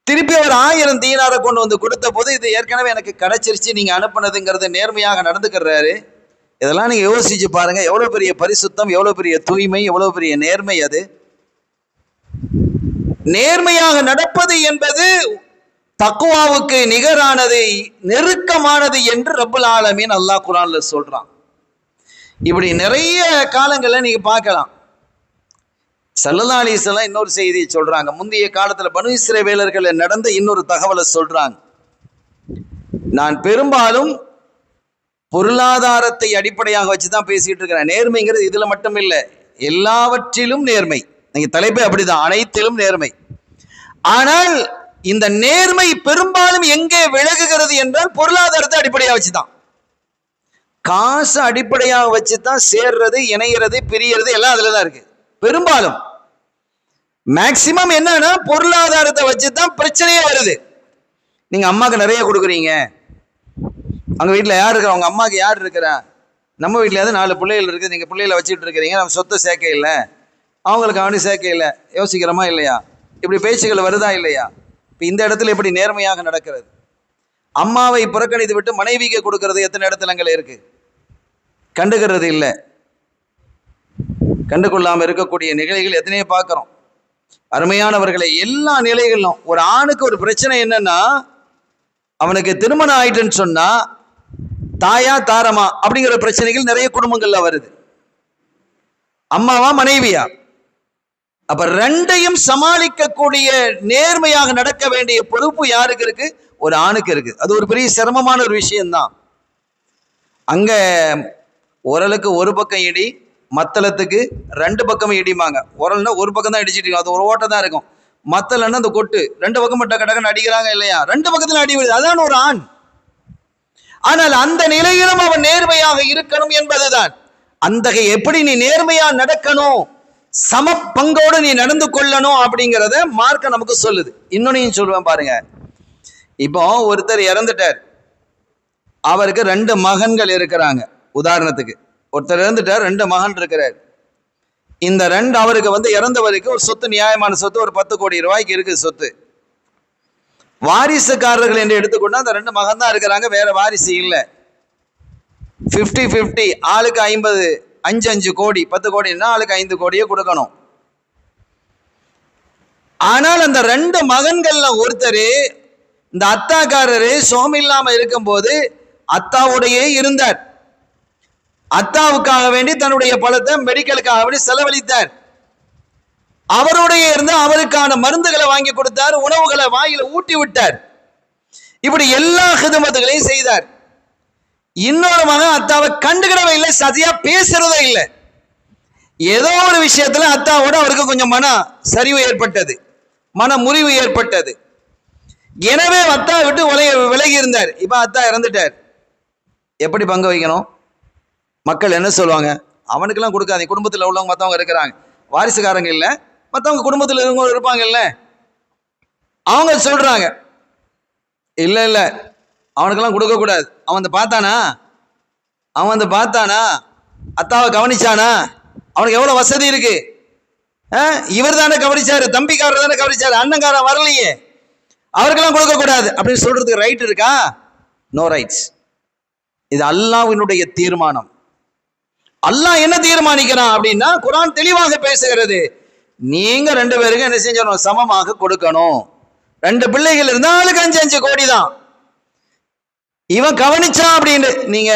திருப்பி அவர் 1000 தீனாரை கொண்டு வந்து கொடுத்த போது, இது ஏற்கனவே எனக்கு கிடைச்சிருச்சு, நீங்க அனுப்புனதுங்கிறது நேர்மையாக நடந்துக்கிறாரு. இதெல்லாம் நீங்க யோசிச்சு பாருங்க, எவ்வளவு பெரிய பரிசுத்தம், எவ்வளவு பெரிய தூய்மை, எவ்வளவு பெரிய நேர்மை. அது நேர்மையாக நடப்பது என்பது தக்வாவுக்கு நிகரானது, நெருக்கமானது என்று ரப்புல் ஆலமீன் அல்லாஹ் குர்ஆன்ல சொல்றான். இப்படி நிறைய காலங்களில் நீங்க பார்க்கலாம். ஸல்லல்லாஹு அலைஹி வஸல்லம் இன்னொரு செய்தியை சொல்றாங்க. முந்தைய காலத்துல பனு இஸ்ரவேலர்கள் நடந்த இன்னொரு தகவலை சொல்றாங்க. நான் பெரும்பாலும் பொருளாதாரத்தை அடிப்படையாக வச்சுதான் பேசிட்டு இருக்கிறேன். நேர்மைங்கிறது இதுல மட்டும் இல்லை, எல்லாவற்றிலும் நேர்மை. நீங்க தலைப்பே அப்படிதான், அனைத்திலும் நேர்மை. ஆனால் இந்த நேர்மை பெரும்பாலும் எங்கே விலகுகிறது என்றால் பொருளாதாரத்தை அடிப்படையாக வச்சுதான், காசு அடிப்படையாக வச்சுதான் சேர்றது, இணைகிறது, பிரியறது எல்லாம் அதுலதான் இருக்கு. பெரும்பாலும் மேக்சிமம் என்னன்னா பொருளாதாரத்தை வச்சுதான் பிரச்சனையே வருது. நீங்க அம்மாக்கு நிறைய கொடுக்குறீங்க, அங்க வீட்டுல யார் இருக்கா, அவங்க அம்மாவுக்கு யார் இருக்கிறா? நம்ம வீட்டுல 4 பிள்ளைகள் இருக்குது, நீங்க பிள்ளைகளை வச்சுட்டு இருக்கிறீங்க, நம்ம சொத்தை சேர்க்க இல்லை, அவங்களுக்கு அவனி சேர்க்க இல்லை. யோசிக்கிறோமா இல்லையா? இப்படி பேச்சுகள் வருதா இல்லையா? இப்ப இந்த இடத்துல எப்படி நேர்மையாக நடக்கிறது? அம்மாவை புறக்கணித்து விட்டு மனைவிக்கு கொடுக்கிறது எத்தனை இடத்துல இருக்கு? கண்டுகிறது இல்லை. கண்டுகொள்ளாம இருக்கக்கூடிய நிகழ்ச்சிகள் எத்தனையோ பார்க்கிறோம். அருமையானவர்களை, எல்லா நிலைகளிலும் ஒரு ஆணுக்கு ஒரு பிரச்சனை என்னன்னா, அவனுக்கு திருமணம் ஆயிட்டுன்னு சொன்னா தாயா தாரமா அப்படிங்கிற பிரச்சனைகள் நிறைய குடும்பங்கள்ல வருது. அம்மாவா மனைவியா? அப்ப ரெண்டையும் சமாளிக்கக்கூடிய நேர்மையாக நடக்க வேண்டிய பொறுப்பு யாருக்கு இருக்கு? ஒரு ஆணுக்கு இருக்கு. அது ஒரு பெரிய சிரமமான ஒரு விஷயம்தான். அங்க உரலுக்கு ஒரு பக்கம் இடி, மத்தளத்துக்கு 2 பக்கமும் இடிமாங்க. உரல்னா ஒரு பக்கம் தான் இடிச்சிட்டு இருக்கும், அது ஒரு ஓட்டை தான் இருக்கும். மத்தளன்னா அந்த கொட்டு 2 பக்கம் மட்டும் கடகன்னு அடிக்கிறாங்க இல்லையா? 2 பக்கத்துல அடி விடுது. அதான் ஒரு ஆண். ஆனால் அந்த நிலையிலும் அவன் நேர்மையாக இருக்கணும் என்பதுதான். அந்த எப்படி நீ நேர்மையா நடக்கணும், சம பங்கோடு நீ நடந்து கொள்ளணும் அப்படிங்கிறத மார்க்க நமக்கு சொல்லுது. இன்னொன்னையும் சொல்லுவேன் பாருங்க. இப்போ ஒருத்தர் இறந்துட்டார், அவருக்கு 2 மகன்கள் இருக்கிறாங்க. உதாரணத்துக்கு ஒருத்தர் இறந்துட்டார், 2 மகன் இருக்கிறார். இந்த 2 அவருக்கு இறந்தவருக்கு ஒரு சொத்து, நியாயமான சொத்து, ஒரு 10 கோடி ரூபாய்க்கு இருக்கு சொத்து. வாரிசுக்காரர்கள் என்று எடுத்துக்கொண்டா அந்த 2 மகன் தான் இருக்கிறாங்க, வேற வாரிசு இல்லை. 50-50, ஆளுக்கு 50, 5 கோடி, 10 கோடின்னா ஆளுக்கு 5 கோடியே கொடுக்கணும். ஆனால் அந்த 2 மகன்கள்ல ஒருத்தர், இந்த அத்தாக்காரரு சுகம் இல்லாம இருக்கும் போது அத்தாவுடையே இருந்தார். அத்தாவுக்காக வேண்டி தன்னுடைய பணத்தை மெடிக்கலுக்காக வேண்டி செலவழித்தார். அவருடைய இருந்து அவருக்கான மருந்துகளை வாங்கி கொடுத்தார், உணவுகளை வாயில ஊட்டி விட்டார். இப்படி எல்லா ஹிதமத்துகளையும் செய்தார். இன்னொரு மகன் அத்தாவை கண்டுக்கிடவே இல்லை, சதியா பேசுறதே இல்லை. ஏதோ ஒரு விஷயத்துல அத்தாவோட அவருக்கு கொஞ்சம் மன சரிவு ஏற்பட்டது, மன முறிவு ஏற்பட்டது. எனவே அத்தா விட்டு விலகி இருந்தார். இப்ப அத்தா இறந்துட்டார். எப்படி பங்கு வைக்கணும்? மக்கள் என்ன சொல்லுவாங்க? அவனுக்கெல்லாம் கொடுக்காதீங்க, குடும்பத்தில் உள்ளவங்க மற்றவங்க இருக்கிறாங்க, வாரிசுக்காரங்க இல்லை, மற்றவங்க குடும்பத்தில் இருக்கவங்க இருப்பாங்கல்ல, அவங்க சொல்றாங்க இல்லை இல்லை அவனுக்கெல்லாம் கொடுக்கக்கூடாது. அவன் பார்த்தானா, அத்தாவை கவனிச்சானா, அவனுக்கு எவ்வளவு வசதி இருக்கு, இவர் தானே கவனிச்சாரு, தம்பிக்காரர் தானே கவனிச்சாரு, அண்ணன்காரன் வரலையே, அவருக்கெல்லாம் கொடுக்கக்கூடாது அப்படின்னு சொல்றதுக்கு ரைட் இருக்கா? No rights. இது அல்லாஹ்வினுடைய தீர்மானம். அல்லாஹ் என்ன தீர்மானிக்கிறான் அப்படின்னா, குர்ஆன் தெளிவாக பேசுகிறது. நீங்க 2 பேருக்கும் என்ன செஞ்சணும்? சமமாக கொடுக்கணும். 2 பிள்ளைகள் இருந்தா ஆளுக்கு 5 கோடி தான். இவன் கவனிச்சான் அப்படின்னு நீங்க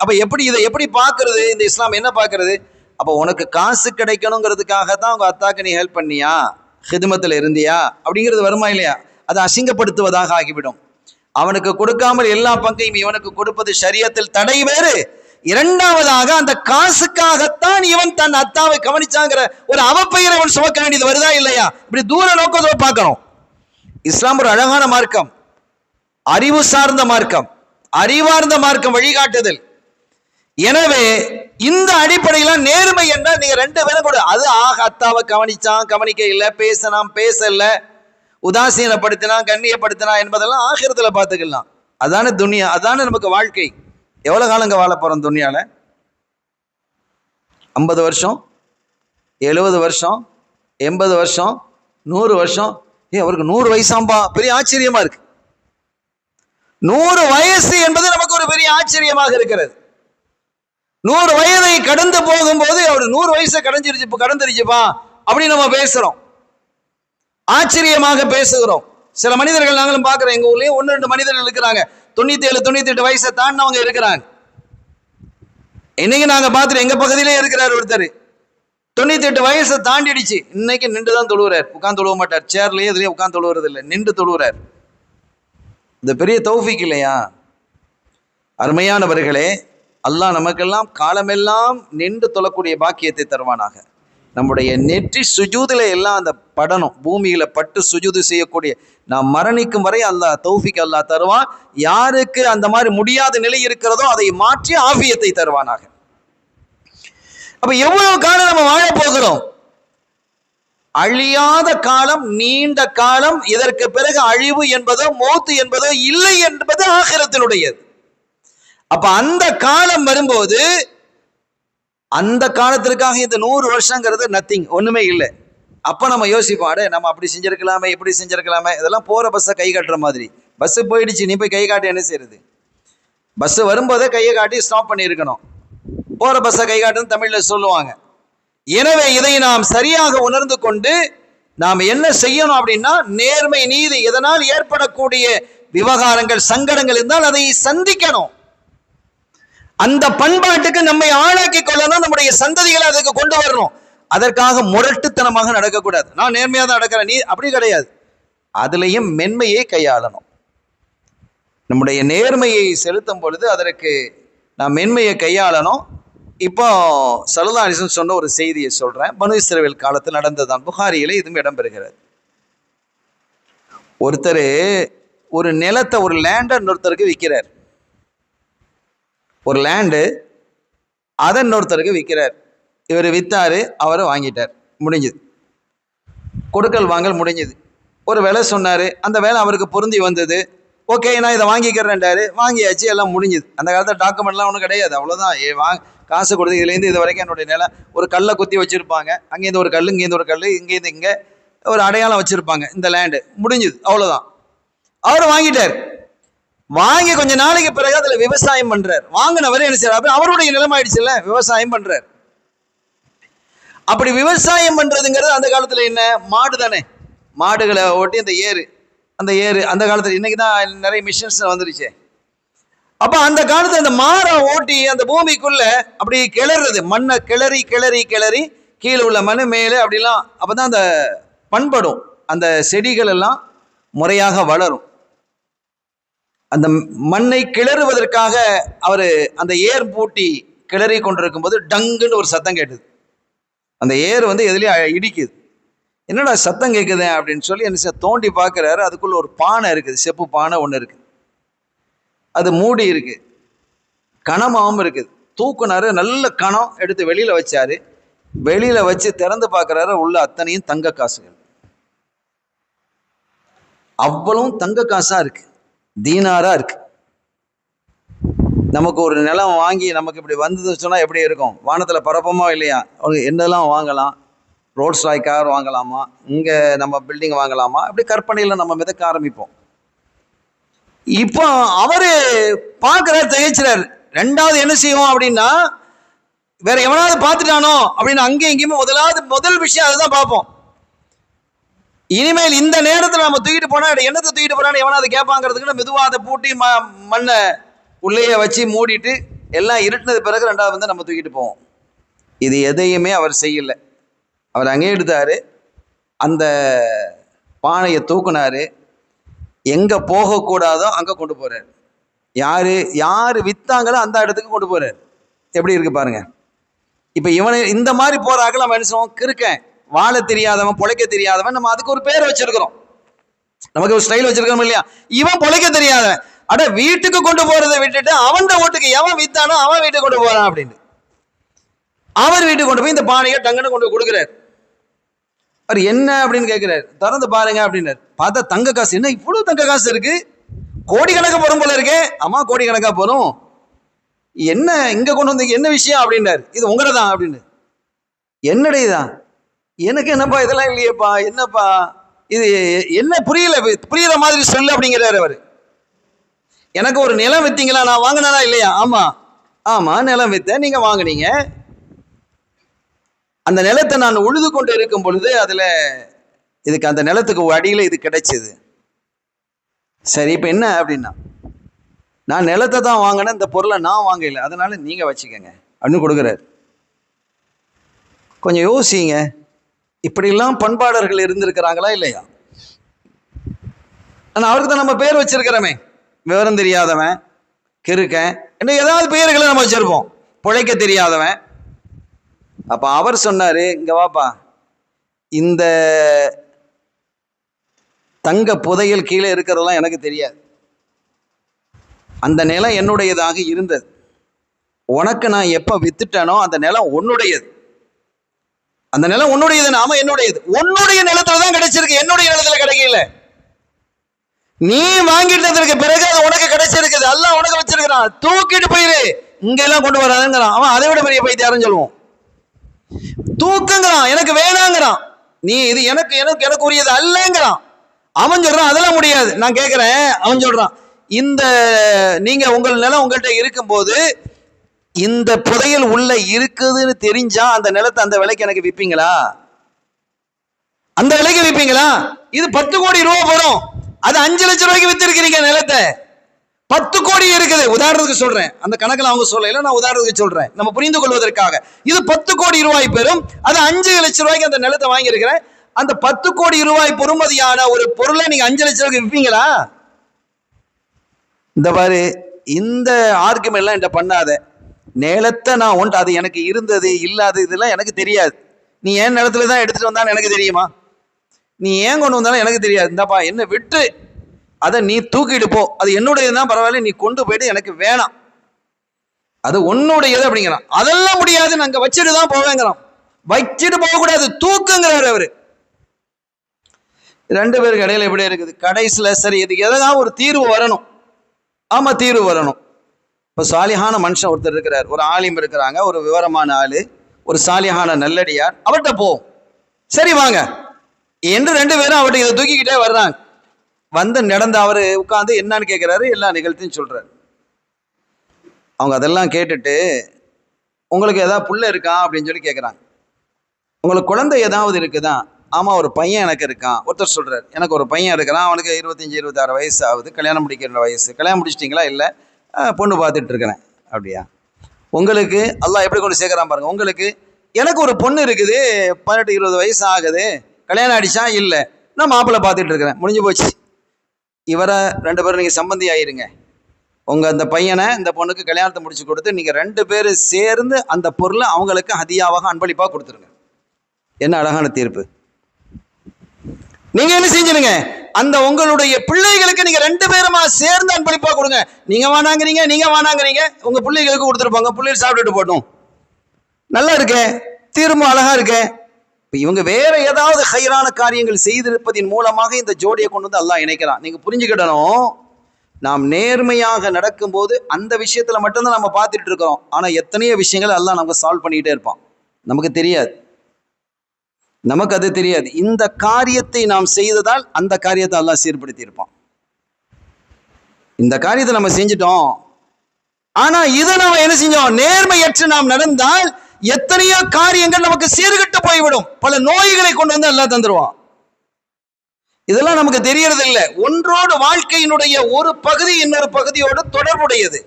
அப்ப இதை எப்படி பாக்குறது? இந்த இஸ்லாம் என்ன பாக்குறது? அப்ப உனக்கு காசு கிடைக்கணுங்கிறதுக்காக தான் உங்க அத்தாக்கு நீ ஹெல்ப் பண்ணியா? ஹிதுமத்தில் இருந்தியா அப்படிங்கிறது வருமா இல்லையா? அதை அசிங்கப்படுத்துவதாக ஆகிவிடும். அவனுக்கு கொடுக்காமல் எல்லா பங்கையும் இவனுக்கு கொடுப்பது ஷரியத்தில் தடை வேறு. இரண்டாவதாக அந்த காசுக்காகத்தான் இவன் தன் அத்தாவை கவனிச்சாங்கிற ஒரு அவப்பெயரை அவன் சுமக்க வேண்டியது வருதா இல்லையா? இப்படி தூர நோக்கத்தை பார்க்கணும். இஸ்லாம் ஒரு அழகான மார்க்கம், அறிவு சார்ந்த மார்க்கம், அறிவார்ந்த மார்க்கம், வழிகாட்டுதல். எனவே இந்த அடிப்படையில நேர்மை என்றால் நீங்க ரெண்டு பேரும் கூட அது அத்தாவை கவனிச்சான், கவனிக்க இல்லை, பேசினான், பேசல, உதாசீனப்படுத்தினான், கண்ணியப்படுத்தினா என்பதெல்லாம் ஆகிரத்துல பார்த்துக்கலாம். அதான துனியா, அதான நமக்கு வாழ்க்கை. எவ்வளவு காலங்க வாழ போறோம் துனியால? 50 வருஷம், 70 வருஷம், 80 வருஷம், 100 வருஷம். அவருக்கு 100 வயசாம்பா, பெரிய ஆச்சரியமா இருக்கு. 100 வயசு என்பது நமக்கு ஒரு பெரிய ஆச்சரியமாக இருக்கிறது. 100 வயதை கடந்து போகும்போது அவரு 100 வயசை கடந்துருச்சுப்பா அப்படின்னு நம்ம பேசுறோம், ஆச்சரியமாக பேசுகிறோம். சில மனிதர்கள் நாங்களும் பார்க்கிறோம், எங்க ஊர்லயும் 1-2 மனிதர்கள் இருக்கிறாங்க, 97, 98 வயசை தாண்டினவங்க இருக்கிறாங்க. இன்னைக்கு நாங்க பார்த்துட்டு எங்க பகுதியிலே இருக்கிறார் ஒருத்தர், 98 வயசை தாண்டிடுச்சு, இன்னைக்கு நின்று தான் தொழுகிறார், உட்கார்ந்து தொழுவ மாட்டார், சேர்லயே இதுலயே உட்கார்ந்து தொழுவுறது இல்லை, நின்று தொழுகிறார். இந்த பெரிய தௌஃபீக் இல்லையா? அருமையானவர்களே, அல்லாஹ் நமக்கெல்லாம் காலமெல்லாம் நின்று தொழக்கூடிய பாக்கியத்தை தருவானாக. நம்முடைய நெற்றி சுஜூதில் எல்லாம் அந்த படணும், பூமியில பட்டு சுஜூது செய்யக்கூடிய நாம் மரணிக்கும் வரை அல்லாஹ் தௌஃபீக் அல்லாஹ் தருவான். யாருக்கு அந்த மாதிரி முடியாத நிலை இருக்கிறதோ அதை மாற்றி ஆஃபியத்தை தருவானாக. அப்ப எவ்வளவு காலம் நம்ம வாழ போகிறோம்? அழியாத காலம், நீண்ட காலம். இதற்கு பிறகு அழிவு என்பதோ மௌத்து என்பதோ இல்லை என்பது ஆகிரத்தினுடையது. அப்ப அந்த காலம் வரும்போது அந்த காலத்திற்காக இந்த 100 வருஷங்கிறது நத்திங், ஒண்ணுமே இல்லை. அப்ப நம்ம யோசிப்போம், அடே நம்ம அப்படி செஞ்சிருக்கலாமே, இப்படி செஞ்சிருக்கலாமே. இதெல்லாம் போற பஸ்ஸை கை காட்டுற மாதிரி. பஸ் போயிடுச்சு, நீ போய் கை காட்டி என்ன செய்யறது? பஸ் வரும்போதே கையை காட்டி ஸ்டாப் பண்ணி இருக்கணும். போற பஸ்ஸை கை காட்டுன்னு தமிழ்ல சொல்லுவாங்க. எனவே இதை நாம் சரியாக உணர்ந்து கொண்டு நாம் என்ன செய்யணும் அப்படின்னா, நேர்மை, நீதி, இதனால் ஏற்படக்கூடிய விவகாரங்கள், சங்கடங்கள் இருந்தால் அதை சந்திக்கணும். அந்த பண்பாட்டுக்கு நம்மை ஆளாக்கி கொள்ளணும், நம்முடைய சந்ததிகளை அதுக்கு கொண்டு வரணும். அதற்காக முரட்டுத்தனமாக நடக்கக்கூடாது. நான் நேர்மையாக தான் நடக்கிறேன், நீ அப்படி கிடையாது. அதுலேயும் மென்மையை கையாளணும். நம்முடைய நேர்மையை செலுத்தும் பொழுது அதற்கு நாம் மென்மையை கையாளணும். இப்போ ஸல்லல்லாஹு அலைஹி வஸல்லம் சொன்ன ஒரு செய்தியை சொல்றேன். பனு இஸ்ரவேல் காலத்தில் நடந்ததுதான், புகாரியில இதுவும் இடம்பெறுகிறது. ஒருத்தர் ஒரு நிலத்தை, ஒரு லேண்டை இன்னொருத்தருக்கு விற்கிறார். ஒரு லேண்டு அதை இன்னொருத்தருக்கு விற்கிறார். இவர் வித்தாரு, அவரை வாங்கிட்டார், முடிஞ்சது. கொடுக்கல் வாங்கல் முடிஞ்சது. ஒரு வேலை சொன்னார், அந்த வேலை அவருக்கு பொருந்தி வந்தது. ஓகே, நான் இதை வாங்கிக்கிறேன்டாரு, வாங்கியாச்சு, எல்லாம் முடிஞ்சுது. அந்த காலத்தில் டாக்குமெண்ட்லாம் ஒன்றும் கிடையாது, அவ்வளோதான். காசு கொடுத்து இதுலேருந்து இது வரைக்கும் என்னுடைய நிலம். ஒரு கல்லை குத்தி வச்சுருப்பாங்க, அங்கேருந்து ஒரு கல், இங்கேருந்து ஒரு கல், இங்கேருந்து இங்கே ஒரு அடையாளம் வச்சுருப்பாங்க. இந்த லேண்டு முடிஞ்சுது, அவ்வளோதான். அவர் வாங்கிட்டார். வாங்கி கொஞ்ச நாளைக்கு பிறகு அதில் விவசாயம் பண்ணுறார். வாங்கினவரே என்ன செய்யறாரு, அவருடைய நிலமாயிடுச்சுல்ல, விவசாயம் பண்ணுறார். அப்படி விவசாயம் பண்ணுறதுங்கிறது அந்த காலத்தில் என்ன, மாடு தானே, மாடுகளை ஓட்டி அந்த ஏறு அந்த காலத்தில், இன்னைக்கு தான் நிறைய மிஷின்ஸ் வந்துருச்சு. அப்போ அந்த காலத்தில் அந்த மாரை ஓட்டி அந்த பூமிக்குள்ள அப்படி கிளறது, மண்ணை கிளறி கிளறி கிளறி கீழே உள்ள மண் மேலே அப்படிலாம், அப்போ தான் அந்த பண்படும், அந்த செடிகள் எல்லாம் முறையாக வளரும். அந்த மண்ணை கிளறுவதற்காக அவர் அந்த ஏர் பூட்டி கிளறி கொண்டிருக்கும் போது டங்குன்னு ஒரு சத்தம் கேட்டுது. அந்த ஏர் எதுலேயும் இடிக்குது. என்னடா சத்தம் கேட்குது அப்படின்னு சொல்லி என்ன தோண்டி பார்க்குறாரு. அதுக்குள்ள ஒரு பானை இருக்குது, செப்பு பானை ஒன்று இருக்குது. அது மூடி இருக்கு, கணமாவும் இருக்குது. தூக்குனாரு, நல்ல கணம் எடுத்து வெளியில வச்சாரு. வெளியில வச்சு திறந்து பார்க்குறாரு, உள்ள அத்தனையும் தங்க காசுகள். அவ்வளவும் தங்க காசா இருக்கு, தீனாரா இருக்கு. நமக்கு ஒரு நிலம் வாங்கி நமக்கு இப்படி வந்ததுன்னு சொன்னா எப்படி இருக்கும்? வானத்துல பரப்பமா இல்லையா? என்னெல்லாம் வாங்கலாம், ரோட்ஸ் ராய் கார் வாங்கலாமா, இங்க நம்ம பில்டிங் வாங்கலாமா, அப்படி கற்பனையில நம்ம மிதக்க ஆரம்பிப்போம். இப்போ அவரு பார்க்கிறார், திகைச்சுறார். ரெண்டாவது என்ன செய்வோம் அப்படின்னா, வேற எவனாவது பார்த்துட்டானோ அப்படின்னு அங்கேயும் இங்கேயுமே முதல் விஷயம் அதுதான் பார்ப்போம். இனிமேல் இந்த நேரத்தில் நம்ம தூக்கிட்டு போனா என்னத்தை தூக்கிட்டு போறான்னு எவனாவது கேட்பாங்கிறதுக்கு மெதுவாக அதை பூட்டி மண்ணை உள்ளேயே வச்சு மூடிட்டு எல்லாம் இருட்டினது பிறகு ரெண்டாவது நம்ம தூக்கிட்டு போவோம். இது எதையுமே அவர் செய்யலை. அவர் அங்கே எடுத்தாரு, அந்த பானையை தூக்குனாரு, எங்க போகக்கூடாதோ அங்க கொண்டு போறாரு. யாரு வித்தாங்களோ அந்த இடத்துக்கு கொண்டு போறாரு. எப்படி இருக்கு பாருங்க. இப்ப இவனை இந்த மாதிரி போறாங்க, நம்ம என்ன சொல்லுவோம், கிறுக்கன், வாழ தெரியாதவன், பொழைக்க தெரியாதவன். நம்ம அதுக்கு ஒரு பேர் வச்சிருக்கிறோம், நமக்கு ஒரு ஸ்டைல் வச்சிருக்கோம் இல்லையா? இவன் பொழைக்க தெரியாதவன், அட வீட்டுக்கு கொண்டு போறதை விட்டுட்டு அவன் வீட்டுக்கு எவன் வித்தானோ அவன் வீட்டுக்கு கொண்டு போறான் அப்படின்னு அவர் வீட்டுக்கு கொண்டு போய் இந்த பானையை டங்குன்னு கொண்டு கொடுக்குறாரு. அவர் என்ன அப்படின்னு கேட்கிறாரு. திறந்து பாருங்க அப்படின்னாரு. பார்த்தா தங்க காசு. என்ன இவ்வளவு தங்க காசு இருக்கு? கோடிக்கணக்கா போறோம் போல இருக்கே. ஆமா, கோடிக்கணக்கா போறோம். என்ன இங்க கொண்டு வந்தீங்க, என்ன விஷயம் அப்படின்னாரு. இது உங்களதான் அப்படின்னு. என்னடையதான்? எனக்கு என்னப்பா இதெல்லாம் இல்லையேப்பா, என்னப்பா இது, என்ன புரியல, புரியுற மாதிரி சொல்லு அப்படிங்கிறாரு அவரு. எனக்கு ஒரு நிலம் வித்தீங்களா, நான் வாங்கினா இல்லையா? ஆமா ஆமா, நிலம் வித்த, நீங்க வாங்கினீங்க. அந்த நிலத்தை நான் உழுது கொண்டு இருக்கும் பொழுது அதுல இதுக்கு அந்த நிலத்துக்கு அடியில இது கிடைச்சது. சரி, இப்ப என்ன அப்படின்னா, நான் நிலத்தை தான் வாங்கினேன், இந்த பொருளை நான் வாங்கல, அதனால நீங்க வச்சுக்கங்க அப்படின்னு கொடுக்குறாரு. கொஞ்சம் யோசிங்க, இப்படிலாம் பண்பாளர்கள் இருந்திருக்கிறாங்களா இல்லையா? ஆனால் அவருக்கு தான் நம்ம பேர் வச்சிருக்கிறோமே, விவரம் தெரியாதவன், கிறுக்கன், என்ன ஏதாவது பெயர்களை நம்ம வச்சிருப்போம், பிழைக்க தெரியாதவன். அப்ப அவர் சொன்னாரு, இங்க வாப்பா, இந்த தங்க புதையல் கீழே இருக்கிறதெல்லாம் எனக்கு தெரியாது, அந்த நிலம் என்னுடையதாக இருந்தது, உனக்கு நான் எப்ப வித்துட்டேனோ அந்த நிலம் உன்னுடையது, அந்த நிலம் உன்னுடையது, நாம என்னுடையது, உன்னுடைய நிலத்துல தான் கிடைச்சிருக்கு, என்னுடைய நிலத்துல கிடைக்கல. நீ வாங்கிட்டதற்கு பிறகு அது உனக்கு கிடைச்சிருக்குது, அல்லாஹ் உனக்கு வச்சிருக்கிறான், தூக்கிட்டு போயிரு, இங்க எல்லாம் கொண்டு வராதுங்கிறான். அவன் அதை விட பெரிய பைத்தியாரன்னு சொல்லுவோம். தூக்குங்கிறான், எனக்கு வேணாங்கிறான், நீ இது எனக்கு எனக்கு எனக்கு உரியது அல்லங்கிறான். அவன் சொல்றான் அதெல்லாம் முடியாது. நான் கேட்கிறேன், அவன் சொல்றான், இந்த நீங்க உங்கள் நிலம் உங்கள்கிட்ட இருக்கும் போது இந்த புதையல் உள்ள இருக்குதுன்னு தெரிஞ்சா அந்த நிலத்தை அந்த விலைக்கு எனக்கு விற்பீங்களா? அந்த விலைக்கு விற்பீங்களா? இது 10 கோடி ரூபாய் வரும், அது 5 லட்சம் ரூபாய்க்கு வித்திருக்கிறீங்க நிலத்தை. 10 கோடி இருக்குது, உதாரணத்துக்கு சொல்றேன், அந்த கணக்கில் அவங்க சொல்லல, நான் உதாரணத்துக்கு சொல்றேன் நம்ம புரிந்து கொள்வதற்காக. இது 10 கோடி ரூபாய் பெறும், அது 5 லட்சம் ரூபாய்க்கு அந்த நிலத்தை வாங்கி இருக்கிறேன். அந்த 10 கோடி ரூபாய் பொறுமதியான ஒரு பொருளை நீங்க 5 லட்சம் ரூபாய்க்கு விற்பீங்களா? இந்த பாரு, இந்த ஆர்குமெண்ட் எல்லாம் என்கிட்ட பண்ணாத. நிலத்தை நான் ஒன்று, அது எனக்கு இருந்தது இல்லாது இதெல்லாம் எனக்கு தெரியாது. நீ ஏன் நிலத்துல தான் எடுத்துட்டு வந்தான்னு எனக்கு தெரியுமா? நீ ஏன் கொண்டு வந்தாலும் எனக்கு தெரியாது. இந்தாப்பா, என்ன விட்டு அதை நீ தூக்கிட்டு போ, அது என்னுடையதுதான் பரவாயில்ல, நீ கொண்டு போயிட்டு எனக்கு வேணாம், அது உன்னுடையது அப்படிங்கிறான். அதெல்லாம் முடியாது, நாங்க வச்சுட்டு தான் போவேங்கிறான். வச்சுட்டு போகக்கூடாது, தூக்குங்கிறாரு அவரு. 2 பேருக்கு இடையில எப்படி இருக்குது கடைசியில? சரி, இதுக்கு எதாவது ஒரு தீர்வு வரணும். ஆமா, தீர்வு வரணும். இப்ப சாலிஹான மனுஷன் ஒருத்தர் இருக்கிறார், ஒரு ஆலிம் இருக்கிறாங்க, ஒரு விவரமான ஆளு, ஒரு சாலிஹான நல்லடியார், அவர்கிட்ட போவோம். சரி வாங்க என்று 2 பேரும் அவர்கிட்ட இதை தூக்கிக்கிட்டே வர்றாங்க. வந்து நடந்து அவரு உட்கார்ந்து என்னன்னு கேட்கிறாரு, எல்லா நிகழ்த்தையும் சொல்றாரு. அவங்க அதெல்லாம் கேட்டுட்டு, உங்களுக்கு ஏதாவது புள்ள இருக்கா அப்படின்னு சொல்லி கேட்குறாங்க. உங்களுக்கு குழந்தை ஏதாவது இருக்குதா? ஆமா, ஒரு பையன் எனக்கு இருக்கான். ஒருத்தர் சொல்றாரு, எனக்கு ஒரு பையன் இருக்கிறான், அவனுக்கு 25-26 வயசு ஆகுது, கல்யாணம் முடிக்கிற வயசு. கல்யாணம் முடிச்சிட்டிங்களா? இல்லை, பொண்ணு பார்த்துட்டு இருக்கிறேன். அப்படியா? உங்களுக்கு அல்லாஹ் எப்படி கொண்டு சேர்க்கிறான் பாருங்க. உங்களுக்கு, எனக்கு ஒரு பொண்ணு இருக்குது, 18-20 வயசு ஆகுது, கல்யாணம் ஆயிடுச்சா? இல்லை, நான் மாப்பிள்ளை பார்த்துட்டு இருக்கிறேன். முடிஞ்சு போச்சு. இவரை 2 பேரும் நீங்க சம்பந்தி ஆயிருங்க. உங்க அந்த பையனை இந்த பொண்ணுக்கு கல்யாணத்தை முடிச்சு கொடுத்து நீங்க 2 பேரும் சேர்ந்து அந்த பொருளை அவங்களுக்கு ஹதியாவாக அன்பளிப்பா கொடுத்துருங்க. என்ன அழகான தீர்ப்பு. நீங்க என்ன செஞ்சிருங்க, அந்த உங்களுடைய பிள்ளைகளுக்கு நீங்க 2 பேருமா சேர்ந்து அன்பளிப்பா கொடுங்க. நீங்க வானாங்கிறீங்க, நீங்க வானாங்கிறீங்க, உங்க பிள்ளைகளுக்கு கொடுத்துருப்பாங்க, பிள்ளைகள் சாப்பிட்டுட்டு போட்டோம். நல்லா இருக்கே, தீர்ப்பு அழகா இருக்கே. இவங்க வேற ஏதாவது ஹைரான காரியங்கள் செய்திருப்பதின் மூலமாக இந்த ஜோடியை கொண்டு வந்து அல்லாஹ் இணைக்கிறான். நீங்க புரிஞ்சுக்கிடணும், நாம் நேர்மையாக நடக்கும் போது அந்த விஷயத்துல மட்டும்தான் நம்ம பார்த்துட்டு இருக்கிறோம். ஆனா எத்தனையோ விஷயங்கள் அல்லாஹ் நமக்கு சால்வ் பண்ணிக்கிட்டே இருப்பான், நமக்கு தெரியாது, நமக்கு அது தெரியாது. இந்த காரியத்தை நாம் செய்ததால் அந்த காரியத்தை அல்லாஹ் சீர்படுத்தி இருப்பான். இந்த காரியத்தை நம்ம செஞ்சிட்டோம், ஆனா இதை நம்ம என்ன செஞ்சோம், நேர்மையற்று நாம் நடந்தால் எத்தனையோ காரியங்கள் நமக்கு சீர்கட்டு போய்விடும், பல நோய்களை கொண்டு வந்து அல்லாஹ் தந்துருவான். இதெல்லாம் நமக்கு தெரியறது இல்லை. ஒன்றோடு வாழ்க்கையினுடைய ஒரு பகுதி இன்னொரு பகுதியோடு தொடர்புடையது,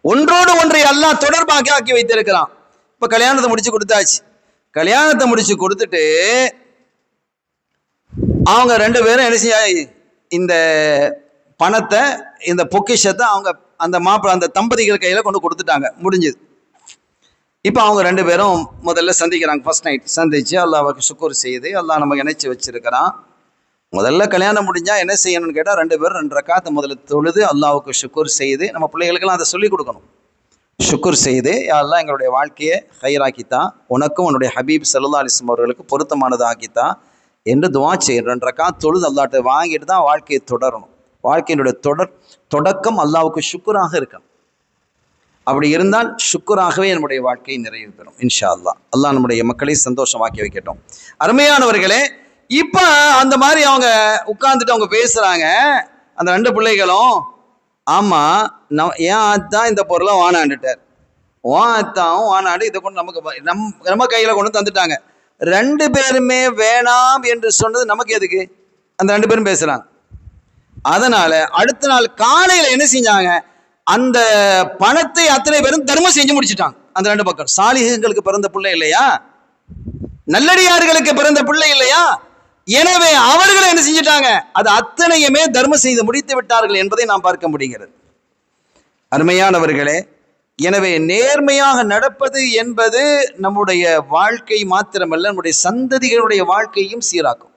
ஒன்றோடு ஒன்றை அல்லாஹ் தொடர்பாக ஆக்கி வைத்திருக்கிறான். இப்ப கல்யாணத்தை முடிச்சு கொடுத்தாச்சு. கல்யாணத்தை முடிச்சு கொடுத்துட்டு அவங்க 2 பேரும் என்ன செய்ய, இந்த பணத்தை, இந்த பொக்கிஷத்தை அவங்க அந்த மாப்பிள்ளை அந்த தம்பதிகள் கையில கொண்டு கொடுத்துட்டாங்க. முடிஞ்சது. இப்போ அவங்க 2 பேரும் முதல்ல சந்திக்கிறாங்க. ஃபர்ஸ்ட் நைட் சந்திச்சு அல்லாஹ்வுக்கு சுக்கூர் செய்து, அல்லாஹ் நமக்கு இணைச்சி வச்சிருக்கிறான். முதல்ல கல்யாணம் முடிஞ்சா என்ன செய்யணும்னு கேட்டால் 2 பேரும் 2 ரக்காத்து முதல்ல தொழுது அல்லாஹ்வுக்கு சுக்கூர் செய்து, நம்ம பிள்ளைகளுக்கெல்லாம் அதை சொல்லிக் கொடுக்கணும். சுக்கூர் செய்து, யா அல்லாஹ் எங்களுடைய வாழ்க்கையை ஹைராக்கித்தான், உனக்கும் உன்னுடைய ஹபீப் ஸல்லல்லாஹு அலைஹி வஸல்லம் அவர்களுக்கு பொருத்தமானது ஆக்கித்தான் என்று துவா செய்யும். 2 ரக்காத் தொழுது அல்லாஹ்ட்ட வாங்கிட்டு தான் வாழ்க்கையை தொடரணும். வாழ்க்கையினுடைய தொடக்கம் அல்லாஹ்வுக்கு சுக்கூராக இருக்கணும். அப்படி இருந்தால் சுக்கூராகவே நம்முடைய வாழ்க்கை நிறைவு பெறும் இன்ஷா அல்லாஹ். அல்லாஹ் நம்முடைய மக்களை சந்தோஷமாக்கி வைக்கட்டும். அருமையானவர்களே, இப்போ அந்த மாதிரி அவங்க உட்கார்ந்துட்டு அவங்க பேசுறாங்க, அந்த 2 பிள்ளைகளும். ஆமா, ஏன் ஆத்தான் இந்த பொருளை வானாண்டுட்டார், ஆத்தாவும் வானாண்டு இதை கொண்டு நமக்கு நம்ம கையில கொண்டு தந்துட்டாங்க. 2 பேருமே வேணாம் என்று சொன்னது நமக்கு எதுக்கு? அந்த 2 பேரும் பேசுறாங்க. அதனால அடுத்த நாள் காலையில என்ன செஞ்சாங்க, அந்த பணத்தை அத்தனை பேரும் தர்மம் செஞ்சு முடிச்சுட்டாங்க. அந்த 2 பக்கம் சாலிஹங்களுக்கு பிறந்த பிள்ளை இல்லையா, நல்லடியார்களுக்கு பிறந்த பிள்ளை இல்லையா, எனவே அவர்கள் என்ன செஞ்சிட்டாங்க, அது அத்தனையுமே தர்மம் செய்து முடித்து விட்டார்கள் என்பதை நாம் பார்க்க முடிகிறது. அருமையானவர்களே, எனவே நேர்மையாக நடப்பது என்பது நம்முடைய வாழ்க்கை மாத்திரமல்ல, நம்முடைய சந்ததிகளுடைய வாழ்க்கையும் சீராக்கும்.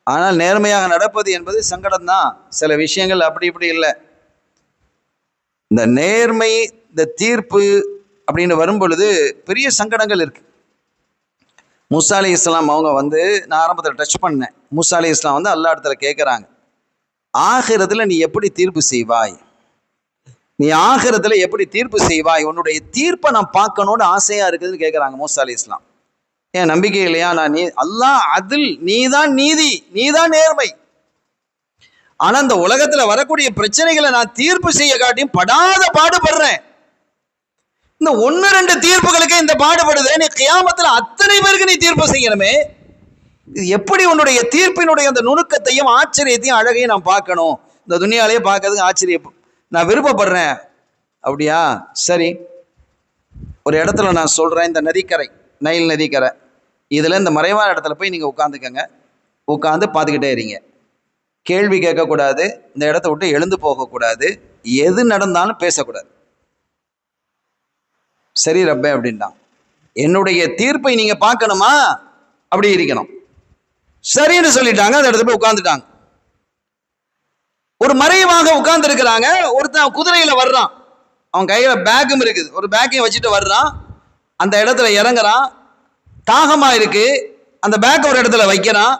ஆனால் நேர்மையாக நடப்பது என்பது சங்கடம் தான். சில விஷயங்கள் அப்படி இப்படி இல்லை. இந்த நேர்மை, இந்த தீர்ப்பு அப்படின்னு வரும் பொழுது பெரிய சங்கடங்கள் இருக்கு. மூசா அலைஹிஸ்ஸலாம் அவங்க நான் ஆரம்பத்தில் டச் பண்ணேன். மூசா அலைஹிஸ்ஸலாம் அல்லா இடத்துல கேட்குறாங்க, ஆகிரத்தில் நீ எப்படி தீர்ப்பு செய்வாய், நீ ஆகிரத்தில் எப்படி தீர்ப்பு செய்வாய், உன்னுடைய தீர்ப்பை நான் பார்க்கணும்னு ஆசையா இருக்குதுன்னு கேட்குறாங்க மூசா அலைஹிஸ்ஸலாம். ஏன் நம்பிக்கை இல்லையா? நான் அல்லாஹ் அதில், நீதான் நீதி, நீதான் நேர்மை. ஆனா இந்த உலகத்துல வரக்கூடிய பிரச்சனைகளை நான் தீர்ப்பு செய்ய காட்டியும் படாத பாடுபடுறேன். இந்த 1-2 தீர்ப்புகளுக்கு இந்த பாடுபடுது, நீ கியாமத்துல அத்தனை பேருக்கு நீ தீர்ப்பு செய்யணுமே. இது எப்படி உன்னுடைய தீர்ப்பினுடைய அந்த நுணுக்கத்தையும் ஆச்சரியத்தையும் அழகையும் நான் பார்க்கணும். இந்த துனியாலேயே பார்க்கறதுக்கு ஆச்சரியம் நான் விருப்பப்படுறேன். அப்படியா, சரி, ஒரு இடத்துல நான் சொல்றேன், இந்த நதிக்கரை, நைல் நதிக்கரை, இதுல இந்த மறைவான இடத்துல போய் நீங்க உட்காந்துக்கங்க, உட்காந்து பார்த்துக்கிட்டே இருங்க, கேள்வி கேட்கக்கூடாது, இந்த இடத்த விட்டு எழுந்து போகக்கூடாது, எது நடந்தாலும் பேசக்கூடாது. சரி ரப்பே அப்படின்ட்டான். என்னுடைய தீர்ப்பை நீங்க பார்க்கணுமா, அப்படி இருக்கணும். சரின்னு சொல்லிட்டாங்க. அந்த இடத்துல போய் உட்கார்ந்துட்டாங்க. ஒரு மறைவாக உட்கார்ந்து இருக்கிறாங்க. ஒருத்தன் குதிரையில வர்றான், அவன் கையில பேக்கும் இருக்குது, ஒரு பேக்கையும் வச்சுட்டு வர்றான். அந்த இடத்துல இறங்குறான், தாகமா இருக்கு, அந்த பேக்கை ஒரு இடத்துல வைக்கிறான்,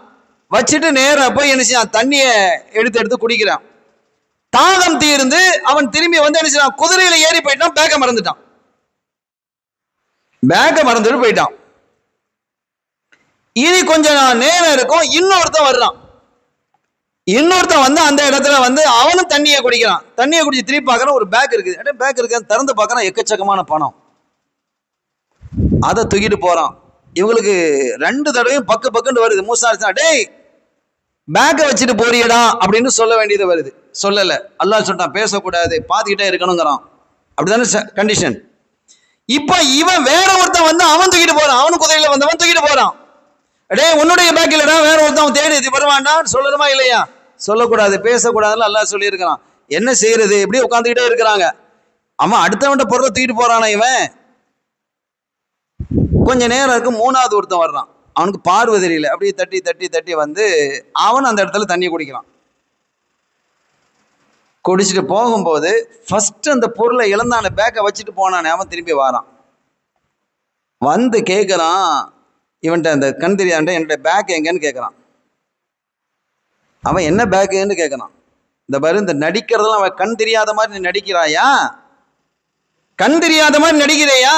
வச்சுட்டு நேராக போய் என்ன செய்யான், தண்ணியை எடுத்து குடிக்கிறான். தாகம் தீர்ந்து அவன் திரும்பி என்ன செய்யான், குதிரையில ஏறி போயிட்டான், பேக்கை மறந்துட்டான். பேக்கை மறந்துட்டு போயிட்டான். இனி கொஞ்சம் நேரம் இருக்கும், இன்னொருத்தன் வர்றான். இன்னொருத்தன் அந்த இடத்துல அவனும் தண்ணியை குடிக்கிறான். தண்ணியை குடிச்சு திருப்பி பார்க்கறான், ஒரு பேக் இருக்குது. பேக் இருக்கு, திறந்து பார்க்கறான், எக்கச்சக்கமான பணம். அதை தூக்கிட்டு போறான். இவங்களுக்கு 2 தடவையும் பக்குன்னு வருது. மூசா அலைஹிஸ்ஸலாம், டேய் பேக்கை வச்சுட்டு போறியடா அப்படின்னு சொல்ல வேண்டியது வருது. சொல்லல. அல்லாஹ் சொல்லிட்டான், பேசக்கூடாது, பார்த்துக்கிட்டே இருக்கணுங்கிறான். அப்படிதானே கண்டிஷன். இப்ப இவன் வேற ஒருத்தன் அவன் தூக்கிட்டு போறான். அவனு குதிரையில வந்தவன் தூக்கிட்டு போறான். டே உன்னுடைய பேக் இல்லடா, வேற ஒருத்தன் தேடி வருவான்டான்னு சொல்லணுமா இல்லையா? சொல்லக்கூடாது, பேசக்கூடாதுன்னு அல்லாஹ் சொல்லி இருக்கிறான். என்ன செய்யறது, இப்படி உட்காந்துக்கிட்டே இருக்கிறாங்க. அவன் அடுத்தவன்ட்ட பொருளை தூக்கிட்டு போறானா இவன். கொஞ்ச நேரம் இருக்கு, 3வது ஒருத்தன் வர்றான். அவனுக்கு பார்வை தெரியல, அப்படியே தட்டி தட்டி தட்டி அவன் அந்த இடத்துல தண்ணி குடிக்கிறான். குடிச்சிட்டு போகும்போது ஃபர்ஸ்ட் அந்த பொருளை இழந்தான பேக்கை வச்சுட்டு போனானே அவன் திரும்பி வாரான். கேட்குறான் இவன்ட்ட, அந்த கண் தெரியாண்ட என்னுடைய பேக் எங்கன்னு கேட்குறான். அவன் என்ன பேக்குன்னு கேட்குறான். இந்த பாரு, இந்த நடிக்கிறதெல்லாம் அவன் கண் தெரியாத மாதிரி நீ நடிக்கிறாயா, கண் தெரியாத மாதிரி நடிக்கிறையா,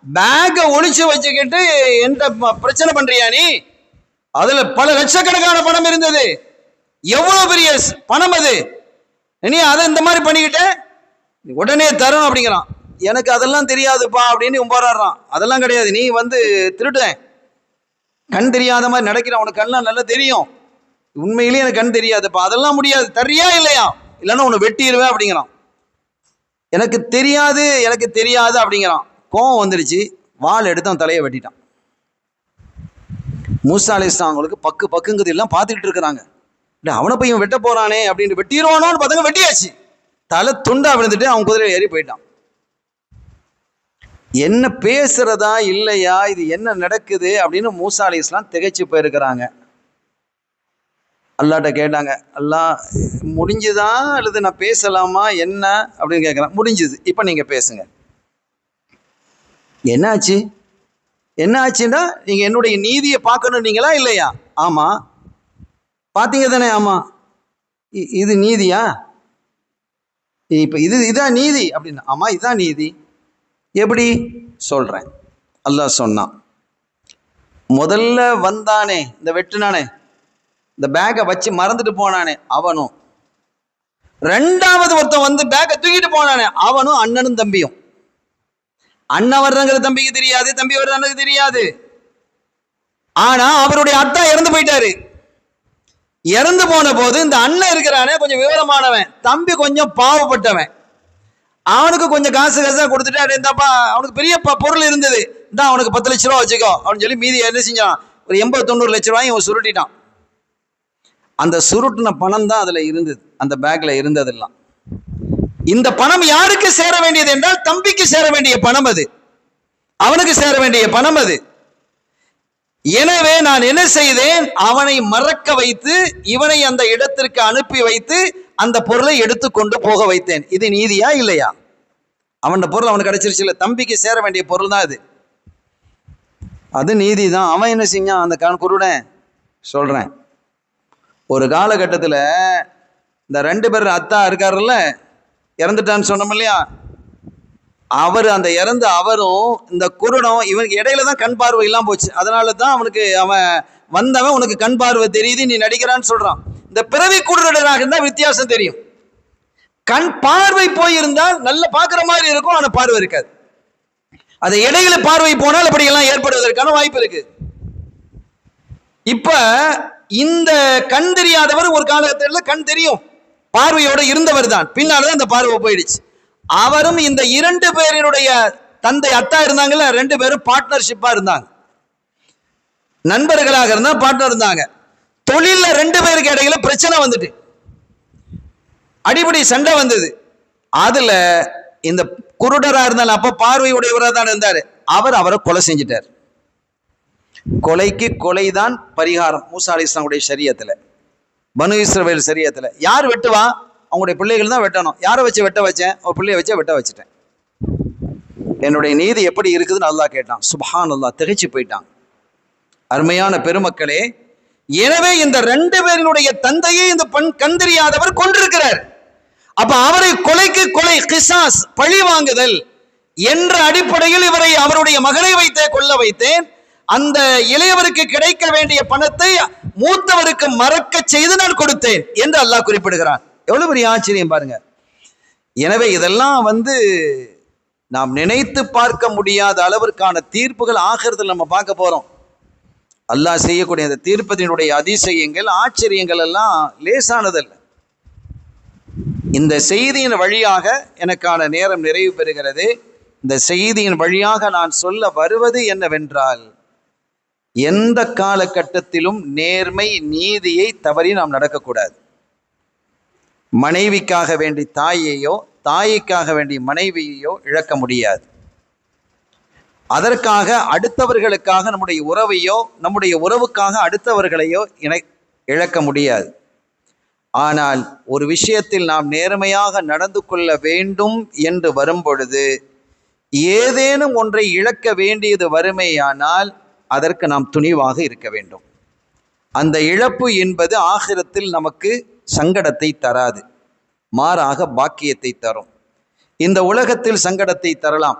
பேக்கை ஒளிச்சு வச்சுக்கிட்டு எந்த பிரச்சனை பண்றியா நீ? அதுல பல லட்சக்கணக்கான பணம் இருந்தது, எவ்வளவு பெரிய பணம் அது, நீ அதை இந்த மாதிரி பண்ணிக்கிட்ட, உடனே தரணும் அப்படிங்கிறான். எனக்கு அதெல்லாம் தெரியாதுப்பா அப்படின்னு போராடுறான். அதெல்லாம் கிடையாது, நீ திருடுறேன், கண் தெரியாத மாதிரி நடக்கிறான், உனக்கு கண்ணெல்லாம் நல்லா தெரியும், உண்மையிலேயே எனக்கு கண் தெரியாதுப்பா, அதெல்லாம் முடியாது, தரியா இல்லையா, இல்லைன்னா உன்னை வெட்டிடுவேன் அப்படிங்கிறான். எனக்கு தெரியாது அப்படிங்கிறான். கோவம் வந்துருச்சு, வாள் எடுத்து அவன் தலையை வெட்டிட்டான். மூசா அலைஹிஸ்ஸலாம் அவங்களுக்கு பக்குங்கிறது எல்லாம் பார்த்துக்கிட்டு இருக்கிறாங்க. இல்லை அவனை போய் வெட்ட போறானே அப்படின்னு வெட்டிடுவானோன்னு பார்த்தாங்க, வெட்டியாச்சு. தலை துண்டா விழுந்துட்டு அவன் குதிரை ஏறி போயிட்டான். என்ன பேசுறதா இல்லையா, இது என்ன நடக்குது அப்படின்னு மூசா அலைஹிஸ்ஸலாம் திகைச்சு போயிருக்கிறாங்க. அல்லாட்ட கேட்டாங்க, அல்லாஹ் முடிஞ்சுதா அல்லது நான் பேசலாமா என்ன அப்படின்னு கேட்குறேன். முடிஞ்சுது, இப்போ நீங்கள் பேசுங்க. என்னாச்சு என்ன ஆச்சுன்னா, நீங்கள் என்னுடைய நீதியை பார்க்கணும் நீங்களா இல்லையா? ஆமாம். பார்த்தீங்க தானே? ஆமாம். இது நீதியா? இப்போ இதான் நீதி அப்படின்னா, ஆமாம் இதுதான் நீதி. எப்படி சொல்கிறேன். அல்லாஹ் சொன்னான், முதல்ல வந்தானே இந்த வெட்டுனானே, இந்த பேக்கை வச்சு மறந்துட்டு போனானே அவனும், ரெண்டாவது ஒருத்தன் வந்து பேக்கை தூக்கிட்டு போனானே அவனும் அண்ணனும் தம்பியும். அண்ணன் வர்றங்கிற தம்பிக்கு தெரியாது, தம்பி வர்ற அண்ணனுக்கு தெரியாது. ஆனா அவருடைய அத்தா இறந்து போயிட்டாரு. இறந்து போன போது இந்த அண்ணன் இருக்கிறானே கொஞ்சம் விவரமானவன், தம்பி கொஞ்சம் பாவப்பட்டவன். அவனுக்கு கொஞ்சம் காசு கொடுத்துட்டு, அடே இந்தாப்பா, அவனுக்கு பெரிய பொருள் இருந்தது, இந்த அவனுக்கு 10 லட்ச ரூபா வச்சுக்கோ அப்படின்னு சொல்லி மீதி என்ன செஞ்சான், ஒரு 80-90 லட்ச ரூபாயும் அவன் சுருட்டிட்டான். அந்த சுருட்டின பணம் தான் அதுல இருந்தது, அந்த பேக்ல இருந்ததெல்லாம். இந்த பணம் யாருக்கு சேர வேண்டியது என்றால் தம்பிக்கு சேர வேண்டிய பணம் அது, அவனுக்கு சேர வேண்டிய பணம் அது. எனவே நான் என்ன செய்தேன், அவனை மறக்க வைத்து இவனை அந்த இடத்திற்கு அனுப்பி வைத்து அந்த பொருளை எடுத்துக்கொண்டு போக வைத்தேன். இது நீதியா இல்லையா? அவன் பொருள் அவனுக்கு கிடைச்சிருச்சு இல்லை, தம்பிக்கு சேர வேண்டிய பொருள் தான் அது, அது நீதி தான். அவன் என்ன செஞ்சான், அந்த குருடன் சொல்றேன், ஒரு காலகட்டத்தில் இந்த 2 பேர் அத்தா இருக்காருல்ல, இறந்துட்டான்னு சொன்னோம் இல்லையா, அவர் அந்த இறந்த அவரும் இந்த குருடம் இவனுக்கு இடையில தான் கண் பார்வை இல்லாம போச்சு. அதனால தான் அவனுக்கு அவன் வந்தவன் உனக்கு கண் பார்வை தெரியுது நீ நடிக்கிறான்னு சொல்றான். இந்த பிறவி குருடனாக இருந்தா வித்தியாசம் தெரியும். கண் பார்வை போயிருந்தால் நல்ல பார்க்குற மாதிரி இருக்கும், ஆனா பார்வை இருக்காது. அது இடையில பார்வை போனால் அப்படி எல்லாம் ஏற்படுவதற்கான வாய்ப்பு இருக்கு. இப்ப இந்த கண் தெரியாதவர் ஒரு காலகட்டத்தில் கண் தெரியும், பார்வையோட இருந்தவர் தான், பின்னால்தான் அந்த பார்வை போயிடுச்சு. அவரும் இந்த 2 பேரினுடைய தந்தை அத்தா இருந்தாங்கல்ல, 2 பேரும் பார்ட்னர்ஷிப்பா இருந்தாங்க, நண்பர்களாக இருந்தா பார்ட்னர் இருந்தாங்க. தொழில 2 பேருக்கு இடையில பிரச்சனை வந்துட்டு அடிப்படை சண்டை வந்தது. அதுல இந்த குருடரா இருந்தாலும் அப்ப பார்வையுடையவராக தான் இருந்தாரு, அவரை கொலை செஞ்சிட்டார். கொலைக்கு கொலைதான் பரிகாரம் மூசா அலைஹிஸ்ஸலாமுடைய ஷரியத்துல, பனு இஸ்ரவேல் ஷரியத்துல. யார் வெட்டுவா, அவங்களுடைய பிள்ளைகள் தான் வெட்டணும். யாரை வச்சு வெட்ட வச்சேன், ஒரு பிள்ளைய வச்சு வெட்ட வச்சுட்டேன். என்னுடைய நீதி எப்படி இருக்குதுன்னு அல்லாஹ் கேட்டான். சுப்ஹானல்லாஹ், திகைச்சு போயிட்டான். அருமையான பெருமக்களே, எனவே இந்த 2 பேரினுடைய தந்தையை இந்த கண் தெரியாதவர் கொண்டிருக்கிறார். அப்ப அவரை கொலைக்கு கொலை, கிசாஸ், பழி வாங்குதல் என்ற அடிப்படையில் இவரை அவருடைய மகனை வைத்தே கொல்ல வைத்தேன். அந்த இளையவருக்கு கிடைக்க வேண்டிய பணத்தை மூத்தவருக்கு மறக்க செய்து நான் கொடுத்தேன் என்று அல்லாஹ் குறிப்பிடுகிறான். எவ்வளவு பெரிய ஆச்சரியம் பாருங்க. எனவே இதெல்லாம் நாம் நினைத்து பார்க்க முடியாத அளவிற்கான தீர்ப்புகள் ஆகிறதுல நம்ம பார்க்க போறோம். அல்லாஹ் செய்யக்கூடிய அந்த தீர்ப்பதினுடைய அதிசயங்கள், ஆச்சரியங்கள் எல்லாம் லேசானதல்ல. இந்த செய்தியின் வழியாக எனக்கான நேரம் நிறைவு பெறுகிறது. இந்த செய்தியின் வழியாக நான் சொல்ல வருவது என்னவென்றால், எந்த காலகட்டத்திலும் நேர்மை நீதியை தவறி நாம் நடக்கக்கூடாது. மனைவிக்காக வேண்டி தாயையோ, தாய்க்காக வேண்டி மனைவியையோ இழக்க முடியாது. அதற்காக அடுத்தவர்களுக்காக நம்முடைய உறவையோ, நம்முடைய உறவுக்காக அடுத்தவர்களையோ இழக்க முடியாது. ஆனால் ஒரு விஷயத்தில் நாம் நேர்மையாக நடந்து கொள்ள வேண்டும் என்று வரும் பொழுது, ஏதேனும் ஒன்றை இழக்க வேண்டியது வறுமையானால் அதற்கு நாம் துணிவாக இருக்க வேண்டும். அந்த இழப்பு என்பது ஆகிரத்தில் நமக்கு சங்கடத்தை தராது, மாறாக பாக்கியத்தை தரும். இந்த உலகத்தில் சங்கடத்தை தரலாம்.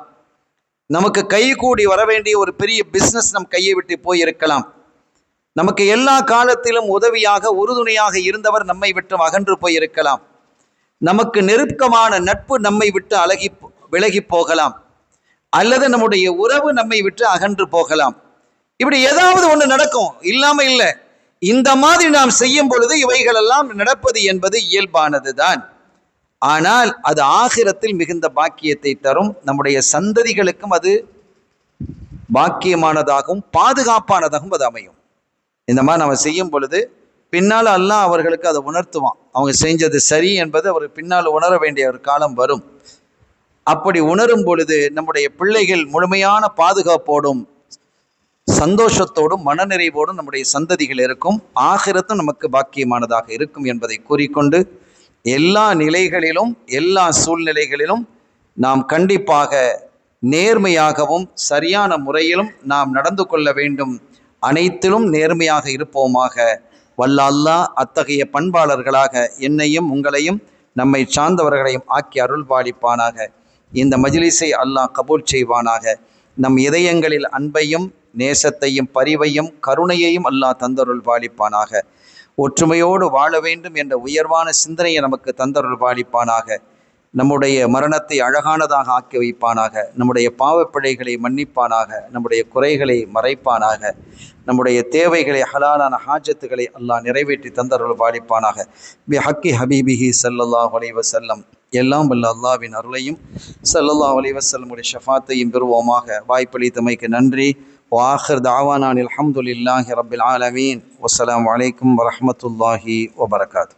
நமக்கு கைகூடி வர வேண்டிய ஒரு பெரிய பிஸ்னஸ் நம் கையை விட்டு போயிருக்கலாம். நமக்கு எல்லா காலத்திலும் உதவியாக உறுதுணையாக இருந்தவர் நம்மை விட்டு அகன்று போயிருக்கலாம். நமக்கு நெருக்கமான நட்பு நம்மை விட்டு விலகி போகலாம். அல்லது நம்முடைய உறவு நம்மை விட்டு அகன்று போகலாம். இப்படி ஏதாவது ஒன்று நடக்கும், இல்லாம இல்லை. இந்த மாதிரி நாம் செய்யும் பொழுது இவைகளெல்லாம் நடப்பது என்பது இயல்பானது தான். ஆனால் அது ஆகிரத்தில் மிகுந்த பாக்கியத்தை தரும். நம்முடைய சந்ததிகளுக்கும் அது பாக்கியமானதாகவும் பாதுகாப்பானதாகவும் அது அமையும். இந்த மாதிரி நம்ம செய்யும் பொழுது பின்னால் அல்லாஹ் அவர்களுக்கு அதை உணர்த்துவான். அவங்க செஞ்சது சரி என்பது அவர் பின்னால் உணர வேண்டிய ஒரு காலம் வரும். அப்படி உணரும் பொழுது நம்முடைய பிள்ளைகள் முழுமையான பாதுகாப்போடும் சந்தோஷத்தோடும் மனநிறைவோடும் நம்முடைய சந்ததிகள் இருக்கும். ஆகிரத்தும் நமக்கு பாக்கியமானதாக இருக்கும் என்பதை கூறிக்கொண்டு, எல்லா நிலைகளிலும் எல்லா சூழ்நிலைகளிலும் நாம் கண்டிப்பாக நேர்மையாகவும் சரியான முறையிலும் நாம் நடந்து கொள்ள வேண்டும். அனைத்திலும் நேர்மையாக இருப்போமாக. வல்ல அல்லாஹ் அத்தகைய பண்பாளர்களாக என்னையும் உங்களையும் நம்மை சார்ந்தவர்களையும் ஆக்கி அருள்பாலிப்பானாக. இந்த மஜ்லிஸை அல்லாஹ் கபூல் செய்வானாக. நம் இதயங்களில் அன்பையும் நேசத்தையும் பரிவையும் கருணையையும் அல்லாஹ் தந்தருள் பாலிப்பானாக. ஒற்றுமையோடு வாழ வேண்டும் என்ற உயர்வான சிந்தனையை நமக்கு தந்தருள் பாலிப்பானாக. நம்முடைய மரணத்தை அழகானதாக ஆக்கி வைப்பானாக. நம்முடைய பாவப்பிழைகளை மன்னிப்பானாக. நம்முடைய குறைகளை மறைப்பானாக. நம்முடைய தேவைகளை ஹலாலான ஹாஜத்துகளை அல்லாஹ் நிறைவேற்றி தந்தருள் பாலிப்பானாக. பி ஹக்கி ஹபீபிஹி ஸல்லல்லாஹு அலைஹி வஸல்லம். எல்லாம் வல்ல அல்லாஹ்வின் அருளையும் ஸல்லல்லாஹு அலைஹி வஸல்லமுடைய ஷஃபாத்தையும் பெறுவோமாக. வாய்ப்பளித்தமைக்கு நன்றி. وآخر دعوانا الحمد لله رب العالمين والسلام عليكم ورحمة الله وبركاته.